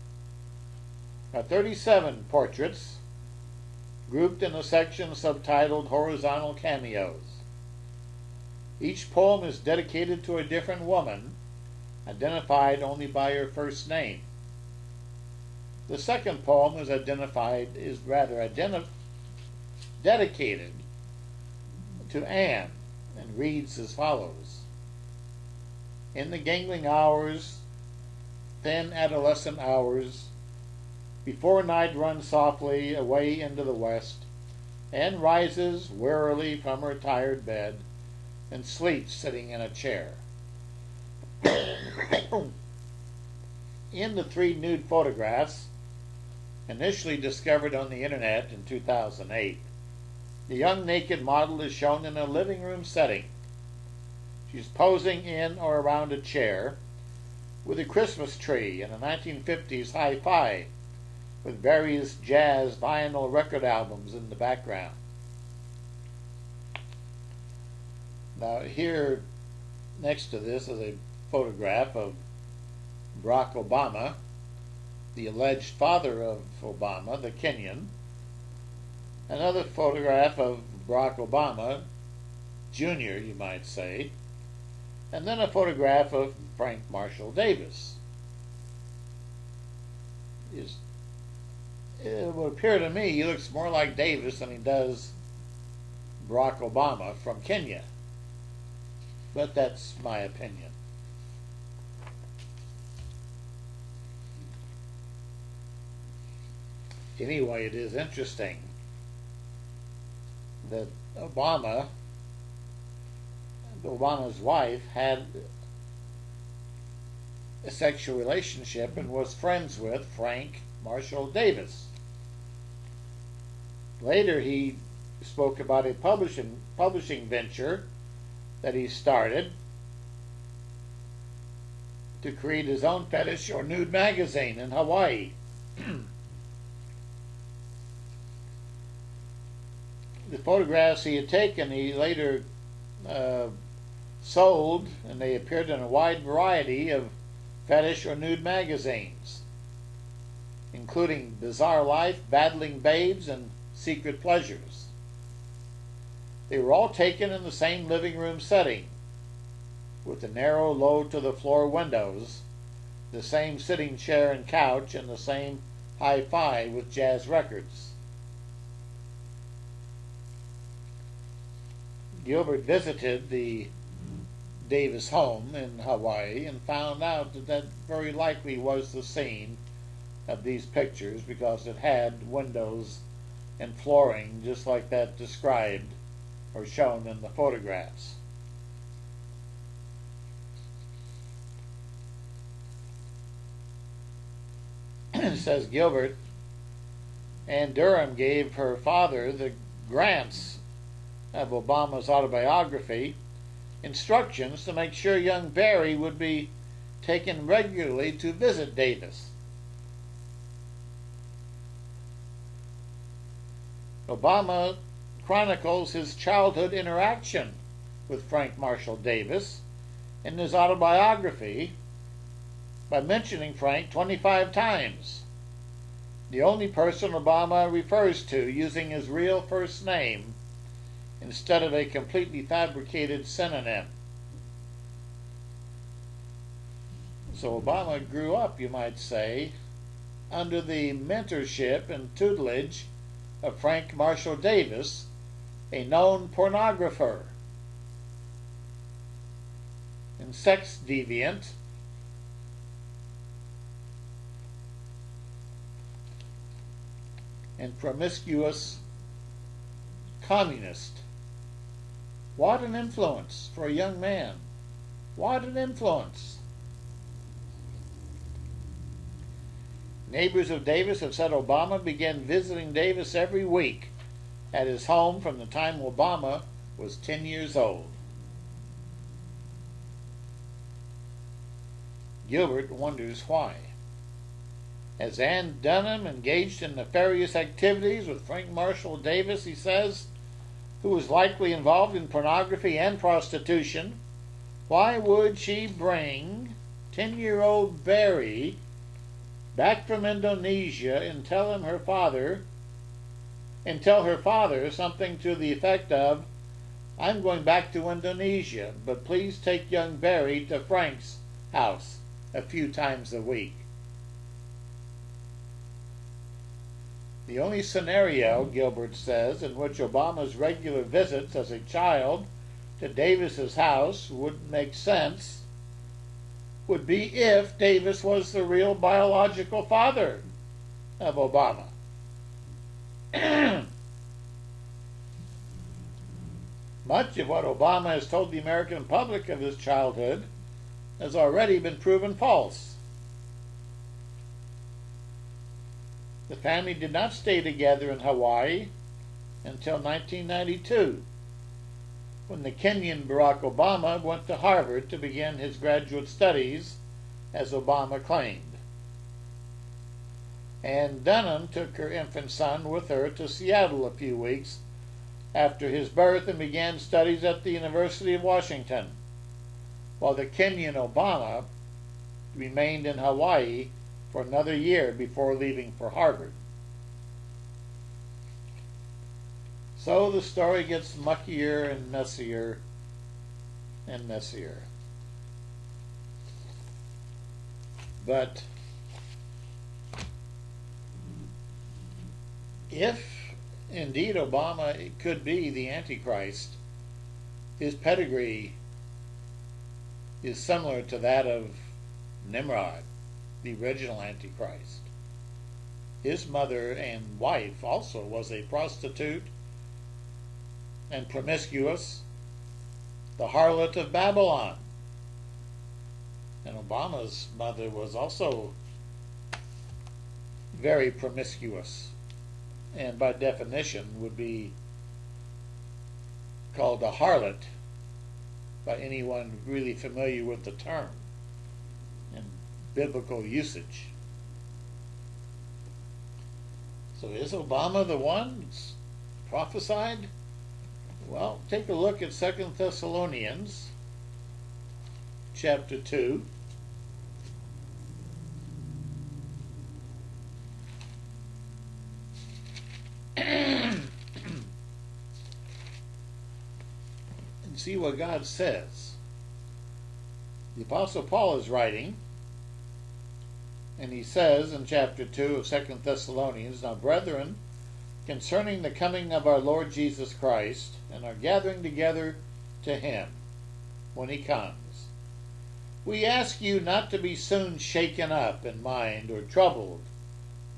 37 portraits grouped in a section subtitled Horizontal Cameos. Each poem is dedicated to a different woman, identified only by her first name. The second poem is dedicated to Anne, and reads as follows: In the gangling hours, thin adolescent hours, before night runs softly away into the west, Anne rises wearily from her tired bed and sleeps sitting in a chair. In the 3 nude photographs, initially discovered on the internet in 2008, the young naked model is shown in a living room setting. She's posing in or around a chair with a Christmas tree and a 1950s hi-fi with various jazz vinyl record albums in the background. Now here next to this is a photograph of Barack Obama, the alleged father of Obama, the Kenyan. Another photograph of Barack Obama, Jr., you might say. And then a photograph of Frank Marshall Davis. It would appear to me he looks more like Davis than he does Barack Obama from Kenya. But that's my opinion. Anyway, it is interesting that Obama's wife had a sexual relationship and was friends with Frank Marshall Davis. Later he spoke about a publishing venture that he started to create his own fetish or nude magazine in Hawaii. The photographs he had taken, he later sold, and they appeared in a wide variety of fetish or nude magazines, including Bizarre Life, Battling Babes, and Secret Pleasures. They were all taken in the same living room setting, with the narrow, low-to-the-floor windows, the same sitting chair and couch, and the same hi-fi with jazz records. Gilbert visited the Davis home in Hawaii and found out that that very likely was the scene of these pictures, because it had windows and flooring just like that described or shown in the photographs. Says Gilbert, Ann Durham gave her father the grants of Obama's autobiography instructions to make sure young Barry would be taken regularly to visit Davis. Obama chronicles his childhood interaction with Frank Marshall Davis in his autobiography by mentioning Frank 25 times, the only person Obama refers to using his real first name instead of a completely fabricated synonym. So Obama grew up, you might say, under the mentorship and tutelage of Frank Marshall Davis, a known pornographer and sex deviant, and promiscuous communist. What an influence for a young man. What an influence. Neighbors of Davis have said Obama began visiting Davis every week at his home from the time Obama was 10 years old. Gilbert wonders why. As Ann Dunham engaged in nefarious activities with Frank Marshall Davis, he says, who was likely involved in pornography and prostitution, why would she bring 10-year-old Barry back from Indonesia and tell her father something to the effect of, "I'm going back to Indonesia, but please take young Barry to Frank's house a few times a week"? The only scenario, Gilbert says, in which Obama's regular visits as a child to Davis's house would make sense would be if Davis was the real biological father of Obama. Much of what Obama has told the American public of his childhood has already been proven false. The family did not stay together in Hawaii until 1992, when the Kenyan Barack Obama went to Harvard to begin his graduate studies, as Obama claimed. Ann Dunham took her infant son with her to Seattle a few weeks after his birth and began studies at the University of Washington, while the Kenyan Obama remained in Hawaii for another year before leaving for Harvard. So the story gets muckier and messier and messier. But if indeed Obama could be the Antichrist, his pedigree is similar to that of Nimrod, the original Antichrist. His mother and wife also was a prostitute and promiscuous, the harlot of Babylon. And Obama's mother was also very promiscuous, and by definition would be called a harlot by anyone really familiar with the term and biblical usage. So is Obama the one that's prophesied? Well, take a look at 2 Thessalonians chapter 2. And see what God says. The Apostle Paul is writing, and he says in chapter 2 of 2 Thessalonians, "Now, brethren, concerning the coming of our Lord Jesus Christ, and our gathering together to him when he comes, we ask you not to be soon shaken up in mind or troubled,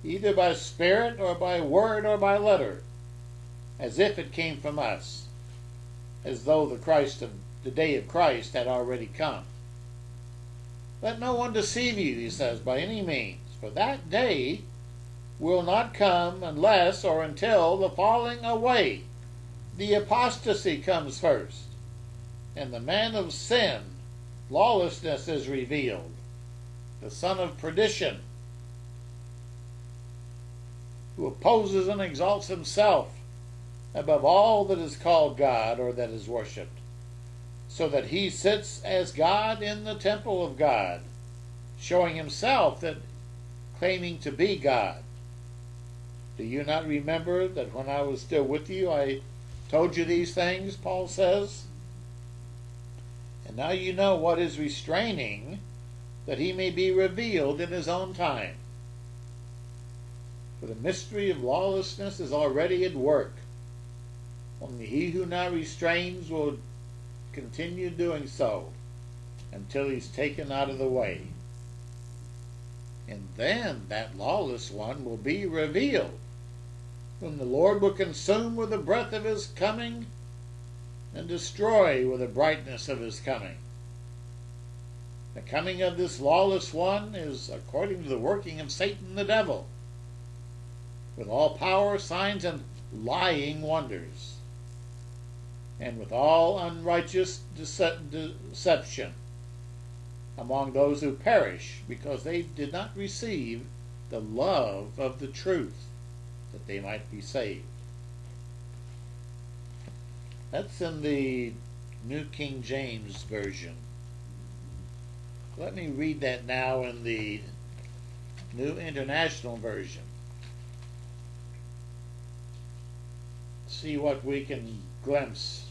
either by spirit or by word or by letter, as if it came from us, as though the day of Christ had already come. Let no one deceive you," he says, "by any means, for that day will not come unless or until the falling away, the apostasy, comes first, and the man of sin, lawlessness, is revealed, the son of perdition, who opposes and exalts himself above all that is called God or that is worshipped, so that he sits as God in the temple of God, showing himself that claiming to be God. Do you not remember that when I was still with you, I told you these things?" Paul says. "And now you know what is restraining, that he may be revealed in his own time. For the mystery of lawlessness is already at work. Only he who now restrains will continue doing so until he's taken out of the way. And then that lawless one will be revealed, whom the Lord will consume with the breath of his coming and destroy with the brightness of his coming. The coming of this lawless one is according to the working of Satan the devil, with all power, signs, and lying wonders, and with all unrighteous deception among those who perish, because they did not receive the love of the truth, that they might be saved." That's in the New King James Version. Let me read that now in the New International Version. See what we can glimpse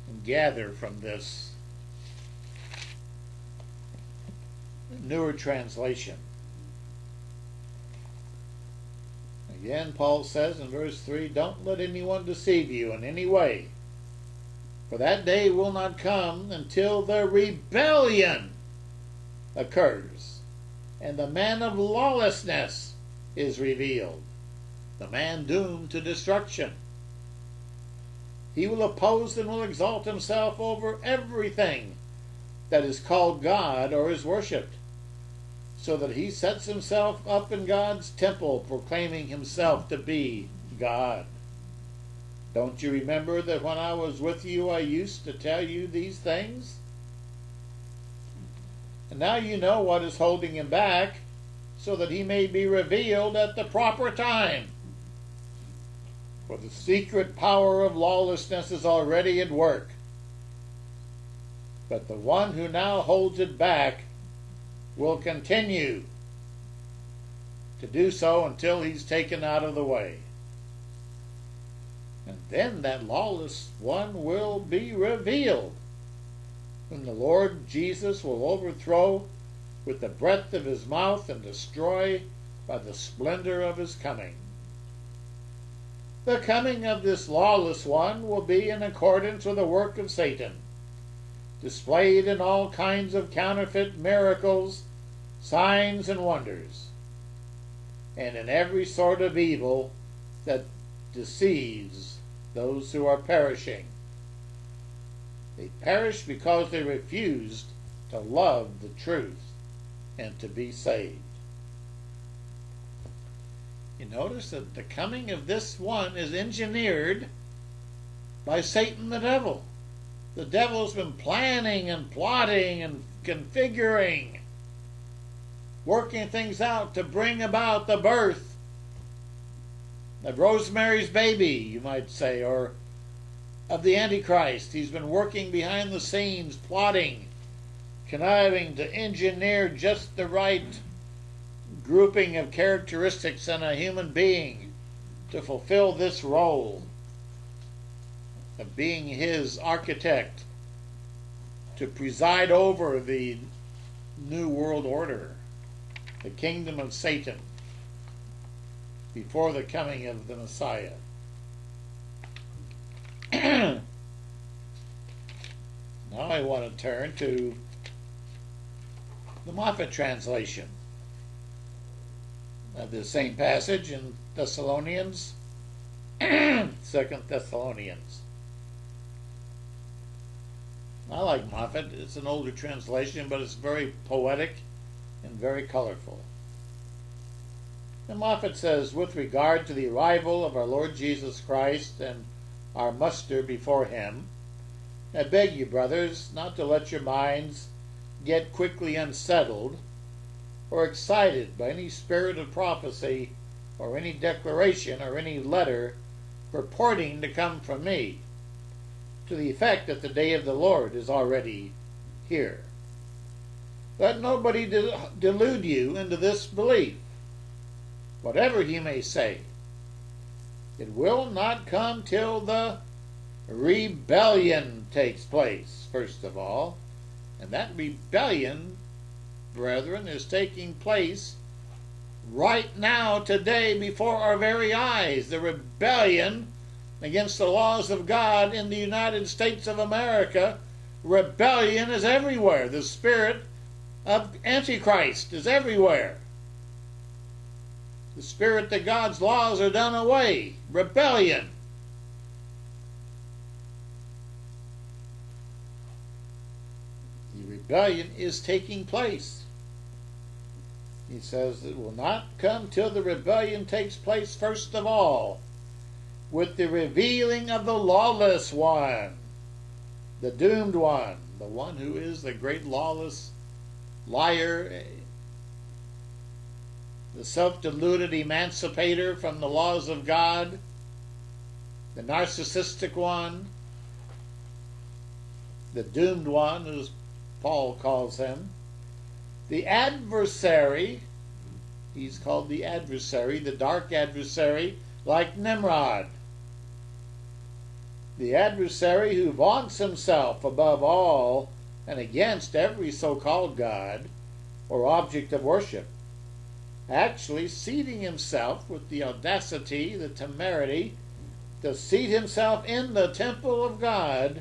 and gather from this newer translation. Again, Paul says in verse 3, "Don't let anyone deceive you in any way, for that day will not come until the rebellion occurs, and the man of lawlessness is revealed, the man doomed to destruction. He will oppose and will exalt himself over everything that is called God or is worshipped, so that he sets himself up in God's temple, proclaiming himself to be God. Don't you remember that when I was with you I used to tell you these things? And now you know what is holding him back, so that he may be revealed at the proper time. For the secret power of lawlessness is already at work. But the one who now holds it back will continue to do so until he's taken out of the way. And then that lawless one will be revealed, whom the Lord Jesus will overthrow with the breath of his mouth and destroy by the splendor of his coming. The coming of this lawless one will be in accordance with the work of Satan, displayed in all kinds of counterfeit miracles, signs, and wonders, and in every sort of evil that deceives those who are perishing. They perish because they refused to love the truth and to be saved." You notice that the coming of this one is engineered by Satan the devil. The devil's been planning and plotting and configuring, working things out to bring about the birth of Rosemary's baby, you might say, or of the Antichrist. He's been working behind the scenes, plotting, conniving to engineer just the right grouping of characteristics in a human being to fulfill this role of being his architect, to preside over the new world order, the kingdom of Satan, before the coming of the Messiah. Now I want to turn to the Moffat translation of the same passage in Thessalonians, 2 Thessalonians. I like Moffat. It's an older translation, but it's very poetic and very colorful. And Moffat says, "With regard to the arrival of our Lord Jesus Christ and our muster before him, I beg you, brothers, not to let your minds get quickly unsettled or excited by any spirit of prophecy or any declaration or any letter purporting to come from me, to the effect that the day of the Lord is already here. Let nobody delude you into this belief. Whatever he may say, it will not come till the rebellion takes place, first of all. And that rebellion, brethren, is taking place right now, today, before our very eyes. The rebellion against the laws of God in the United States of America. Rebellion is everywhere. The spirit of Antichrist is everywhere. The spirit that God's laws are done away. Rebellion. The rebellion is taking place. He says it will not come till the rebellion takes place, first of all, with the revealing of the lawless one, the doomed one, the one who is the great lawless liar, the self-deluded emancipator from the laws of God, the narcissistic one, the doomed one, as Paul calls him, the adversary. He's called the adversary, the dark adversary, like Nimrod. The adversary who vaunts himself above all and against every so-called God or object of worship, actually seating himself with the audacity, the temerity, to seat himself in the temple of God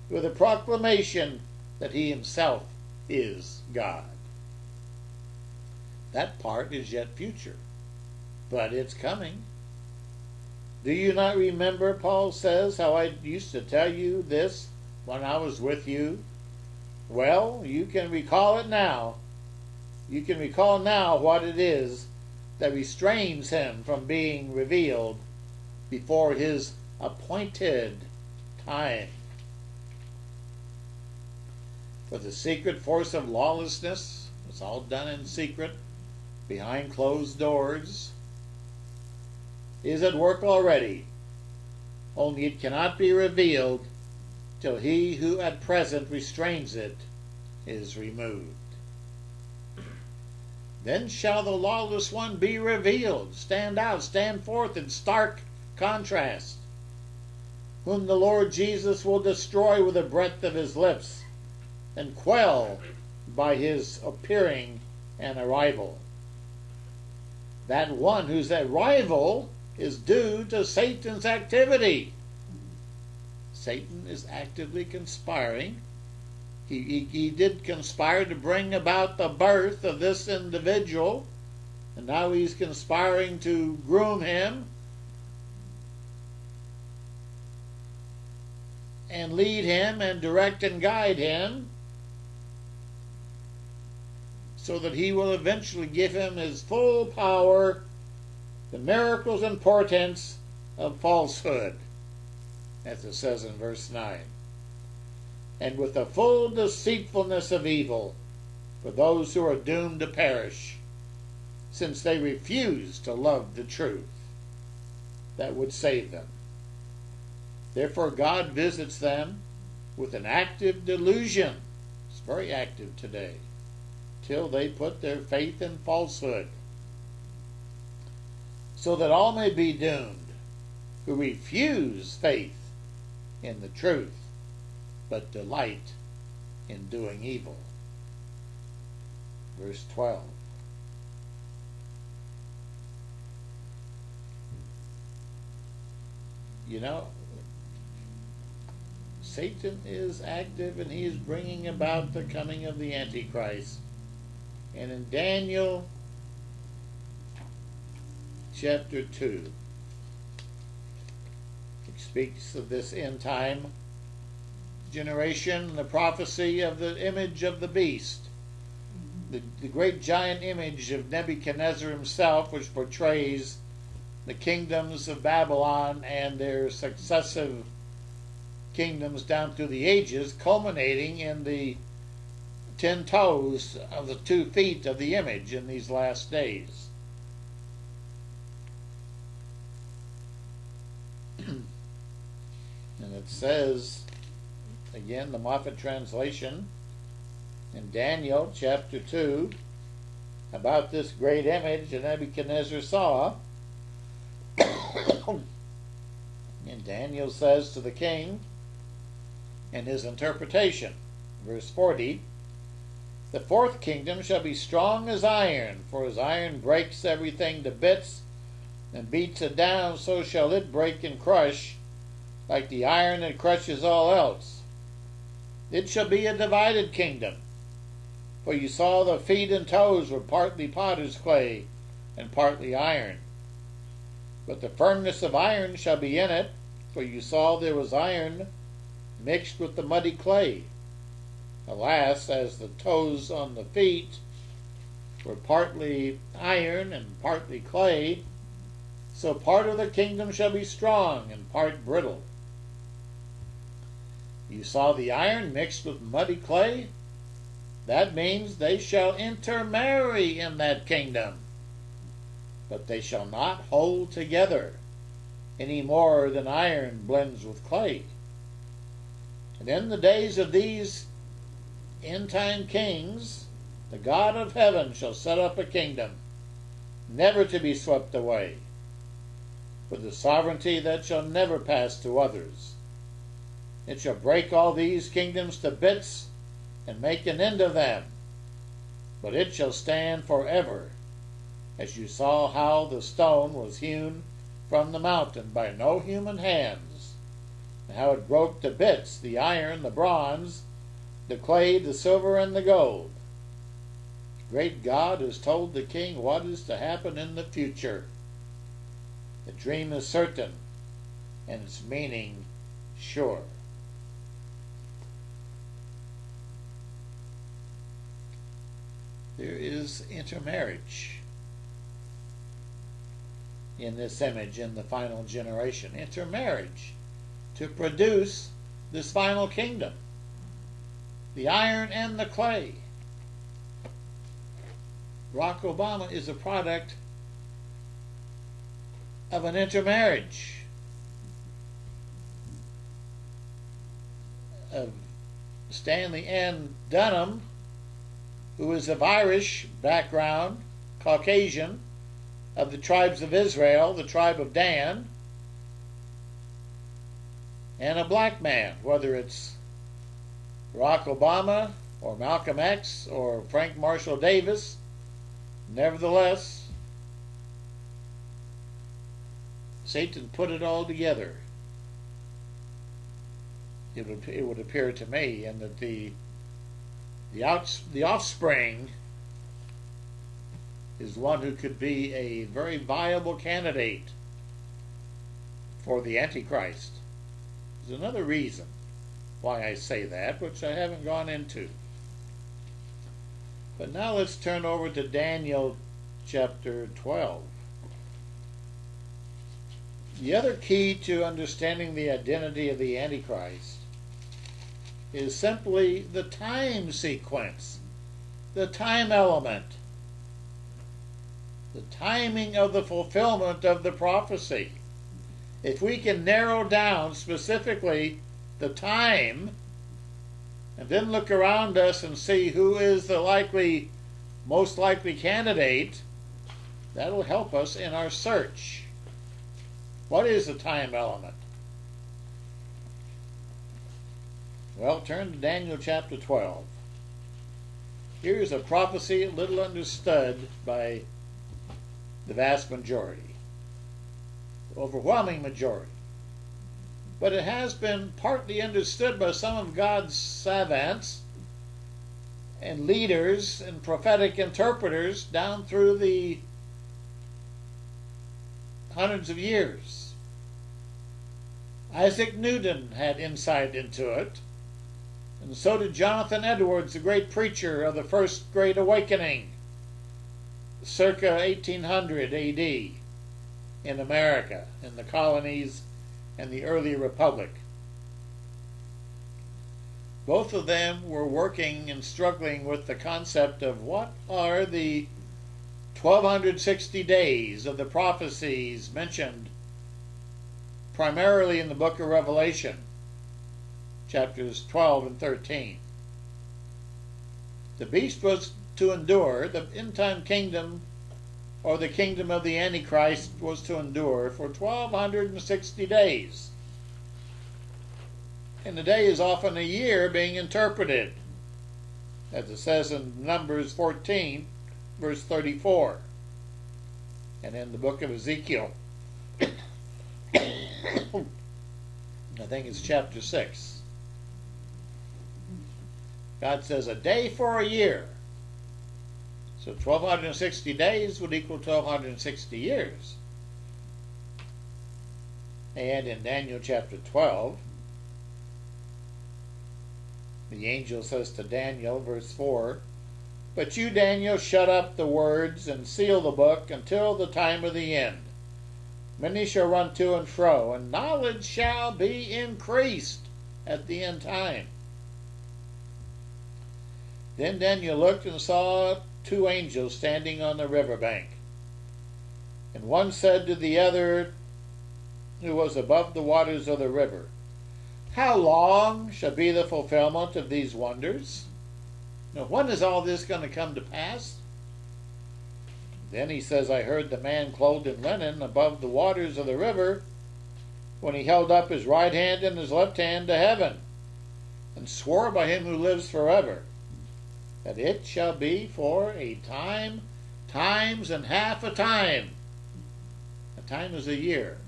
with a proclamation that he himself is God. That part is yet future, but it's coming. Do you not remember, Paul says, how I used to tell you this when I was with you? Well, you can recall it now. You can recall now what it is that restrains him from being revealed before his appointed time. For the secret force of lawlessness, it's all done in secret, behind closed doors, is at work already, only it cannot be revealed till he who at present restrains it is removed. Then shall the lawless one be revealed, stand out, stand forth in stark contrast, whom the Lord Jesus will destroy with the breath of his lips and quell by his appearing and arrival. That one whose arrival is due to Satan's activity. Satan is actively conspiring. He did conspire to bring about the birth of this individual, and now he's conspiring to groom him and lead him and direct and guide him so that he will eventually give him his full power, the miracles and portents of falsehood, as it says in verse 9. And with the full deceitfulness of evil for those who are doomed to perish, since they refuse to love the truth that would save them. Therefore God visits them with an active delusion. It's very active today, till they put their faith in falsehood, so that all may be doomed who refuse faith in the truth, but delight in doing evil. Verse 12. You know, Satan is active and he is bringing about the coming of the Antichrist. And in Daniel chapter 2, it speaks of this end time generation, the prophecy of the image of the beast, the great giant image of Nebuchadnezzar himself, which portrays the kingdoms of Babylon and their successive kingdoms down through the ages, culminating in the 10 toes of the 2 feet of the image in these last days. And it says, again, the Moffat translation, in Daniel chapter 2, about this great image that Nebuchadnezzar saw. And Daniel says to the king in his interpretation, verse 40, the 4th kingdom shall be strong as iron, for as iron breaks everything to bits and beats it down, so shall it break and crush, like the iron that crushes all else. It shall be a divided kingdom, for you saw the feet and toes were partly potter's clay and partly iron. But the firmness of iron shall be in it, for you saw there was iron mixed with the muddy clay. Alas, as the toes on the feet were partly iron and partly clay, so part of the kingdom shall be strong and part brittle. You saw the iron mixed with muddy clay? That means they shall intermarry in that kingdom, but they shall not hold together any more than iron blends with clay. And in the days of these end-time kings, the God of heaven shall set up a kingdom, never to be swept away, with a sovereignty that shall never pass to others. It shall break all these kingdoms to bits and make an end of them, but it shall stand forever, as you saw how the stone was hewn from the mountain by no human hands, and how it broke to bits the iron, the bronze, the clay, the silver, and the gold. The great God has told the king what is to happen in the future. The dream is certain, and its meaning sure. There is intermarriage in this image in the final generation. Intermarriage to produce this final kingdom. The iron and the clay. Barack Obama is a product of an intermarriage of Stanley N. Dunham, who is of Irish background, Caucasian, of the tribes of Israel, the tribe of Dan, and a black man, whether it's Barack Obama or Malcolm X or Frank Marshall Davis. Nevertheless, Satan put it all together. It would appear to me, and that the offspring is one who could be a very viable candidate for the Antichrist. There's another reason why I say that, which I haven't gone into. But now let's turn over to Daniel chapter 12. The other key to understanding the identity of the Antichrist is simply the time sequence, the time element, the timing of the fulfillment of the prophecy. If we can narrow down specifically the time, and then look around us and see who is the most likely candidate, that'll help us in our search. What is the time element? Well, turn to Daniel chapter 12. Here's a prophecy little understood by the vast majority, the overwhelming majority. But it has been partly understood by some of God's savants and leaders and prophetic interpreters down through the hundreds of years. Isaac Newton had insight into it, and so did Jonathan Edwards, the great preacher of the First Great Awakening, circa 1800 A.D. in America, in the colonies and the early republic. Both of them were working and struggling with the concept of what are the 1260 days of the prophecies mentioned primarily in the book of Revelation, chapters 12 and 13. The beast was to endure, the end-time kingdom, or the kingdom of the Antichrist, was to endure for 1260 days. And the day is often a year being interpreted, as it says in Numbers 14, verse 34, and in the book of Ezekiel, I think it's chapter 6. God says a day for a year. So 1260 days would equal 1260 years. And in Daniel chapter 12, the angel says to Daniel, verse 4, "But you, Daniel, shut up the words and seal the book until the time of the end. Many shall run to and fro, and knowledge shall be increased at the end time." Then Daniel looked and saw two angels standing on the riverbank. And one said to the other, who was above the waters of the river, how long shall be the fulfillment of these wonders? Now, when is all this going to come to pass? Then he says, I heard the man clothed in linen above the waters of the river, when he held up his right hand and his left hand to heaven, and swore by him who lives forever, that it shall be for a time, times and half a time. A time is a year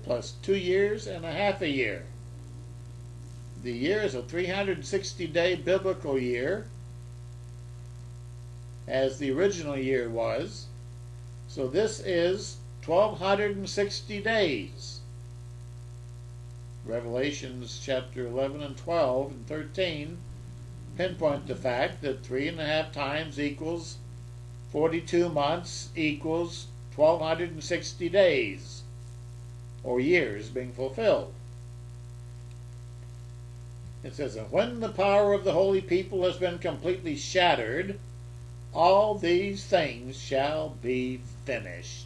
plus 2 years and a half a year. The year is a 360-day biblical year, as the original year was. So this is 1,260 days. Revelations chapter 11 and 12 and 13 pinpoint the fact that 3.5 times equals 42 months equals 1,260 days, or years being fulfilled. It says, and when the power of the holy people has been completely shattered, all these things shall be finished.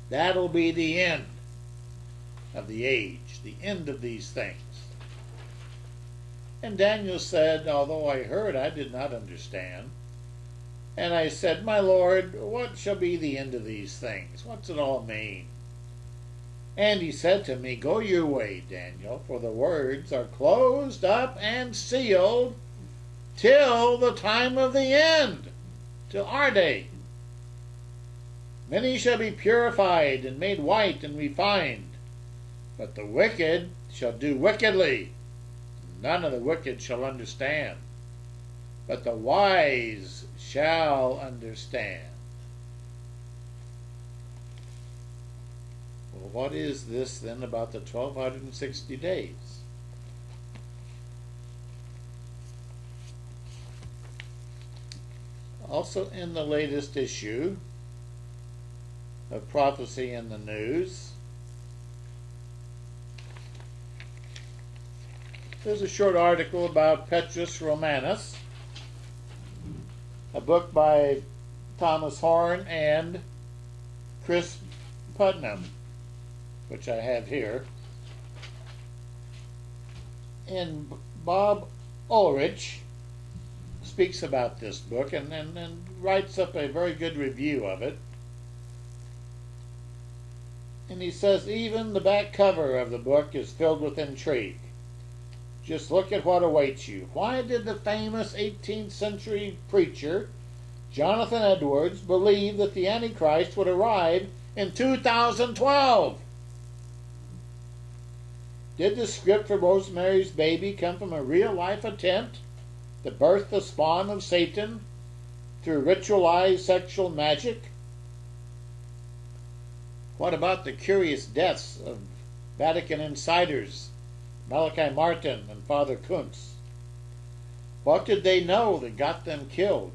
That'll be the end of the age, the end of these things. And Daniel said, although I heard, I did not understand. And I said, my Lord, what shall be the end of these things? What's it all mean? And he said to me, go your way, Daniel, for the words are closed up and sealed till the time of the end, till our day. Many shall be purified and made white and refined, but the wicked shall do wickedly. None of the wicked shall understand, but the wise shall understand. Well, what is this then about the 1,260 days? Also in the latest issue of Prophecy in the News, there's a short article about Petrus Romanus, a book by Thomas Horn and Chris Putnam, which I have here. And Bob Ulrich speaks about this book and writes up a very good review of it. And he says even the back cover of the book is filled with intrigue. Just look at what awaits you. Why did the famous 18th century preacher Jonathan Edwards believe that the Antichrist would arrive in 2012? Did the script for Rosemary's Baby come from a real-life attempt to birth the spawn of Satan through ritualized sexual magic? What about the curious deaths of Vatican insiders, Malachi Martin and Father Kuntz? What did they know that got them killed?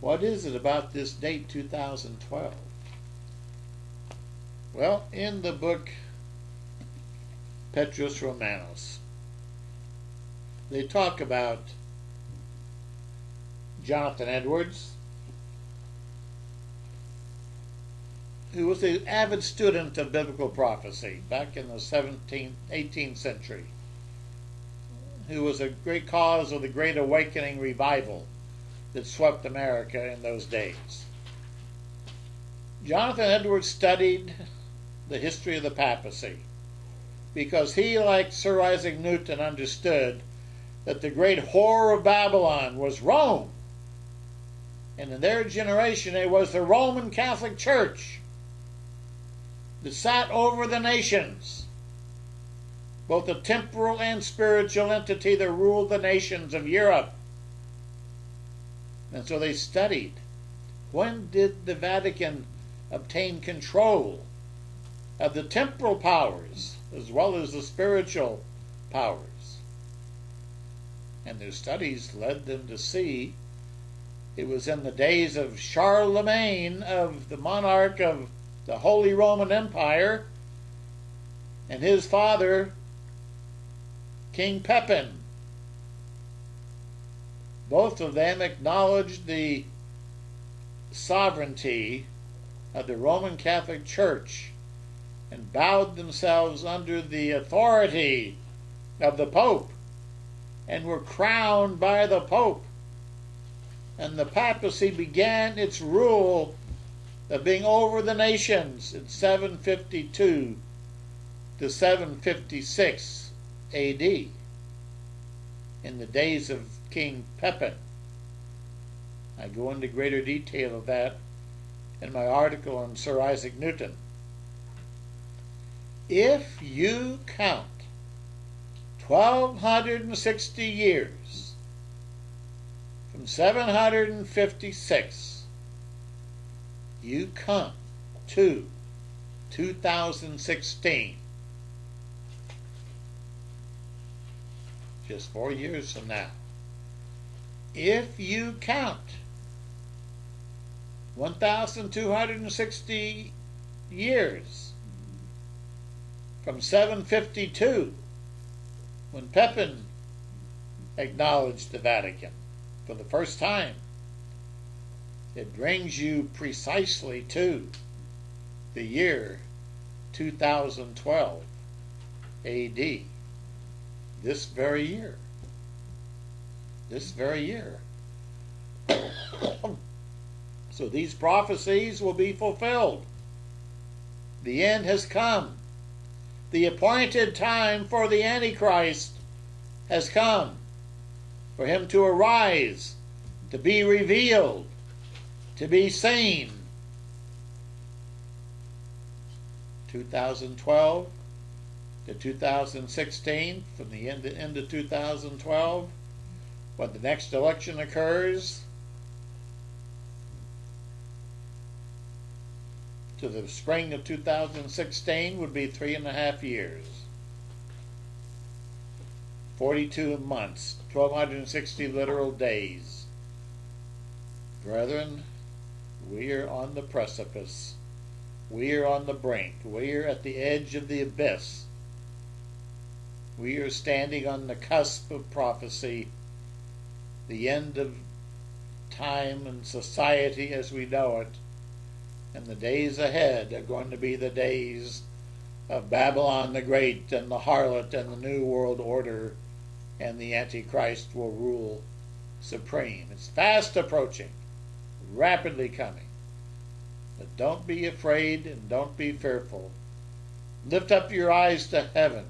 What is it about this date 2012? Well, in the book Petrus Romanus, they talk about Jonathan Edwards, who was an avid student of biblical prophecy back in the 18th century, who was a great cause of the Great Awakening revival that swept America in those days. Jonathan Edwards studied the history of the papacy because he, like Sir Isaac Newton, understood that the great whore of Babylon was Rome. And in their generation it was the Roman Catholic Church that sat over the nations, both a temporal and spiritual entity that ruled the nations of Europe. And so they studied, when did the Vatican obtain control of the temporal powers as well as the spiritual powers? And their studies led them to see it was in the days of Charlemagne, of the monarch of the Holy Roman Empire, and his father, King Pepin. Both of them acknowledged the sovereignty of the Roman Catholic Church and bowed themselves under the authority of the Pope and were crowned by the Pope. And the papacy began its rule of being over the nations in 752 to 756 A.D. in the days of King Pepin. I go into greater detail of that in my article on Sir Isaac Newton. If you count 1,260 years from 756, you come to 2016. Just 4 years from now. If you count 1,260 years from 752, when Pepin acknowledged the Vatican for the first time, it brings you precisely to the year 2012 A.D. This very year. This very year. So these prophecies will be fulfilled. The end has come. The appointed time for the Antichrist has come, for him to arise, to be revealed, to be seen. 2012 to 2016, from the end of 2012, when the next election occurs, to the spring of 2016 would be 3.5 years. 42 months, 1,260 literal days. Brethren, we are on the precipice. We are on the brink. We are at the edge of the abyss. We are standing on the cusp of prophecy, the end of time and society as we know it. And the days ahead are going to be the days of Babylon the Great and the harlot and the New World Order, and the Antichrist will rule supreme. It's fast approaching, rapidly coming. But don't be afraid and don't be fearful. Lift up your eyes to heaven.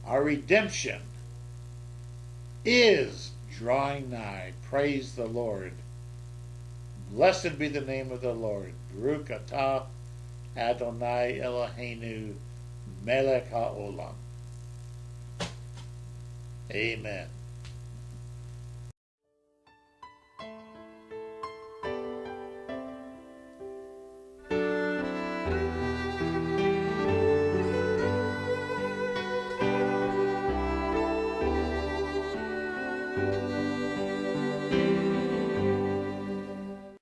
Our redemption is drawing nigh. Praise the Lord. Blessed be the name of the Lord. Baruch atah Adonai Eloheinu melech haolam. Amen.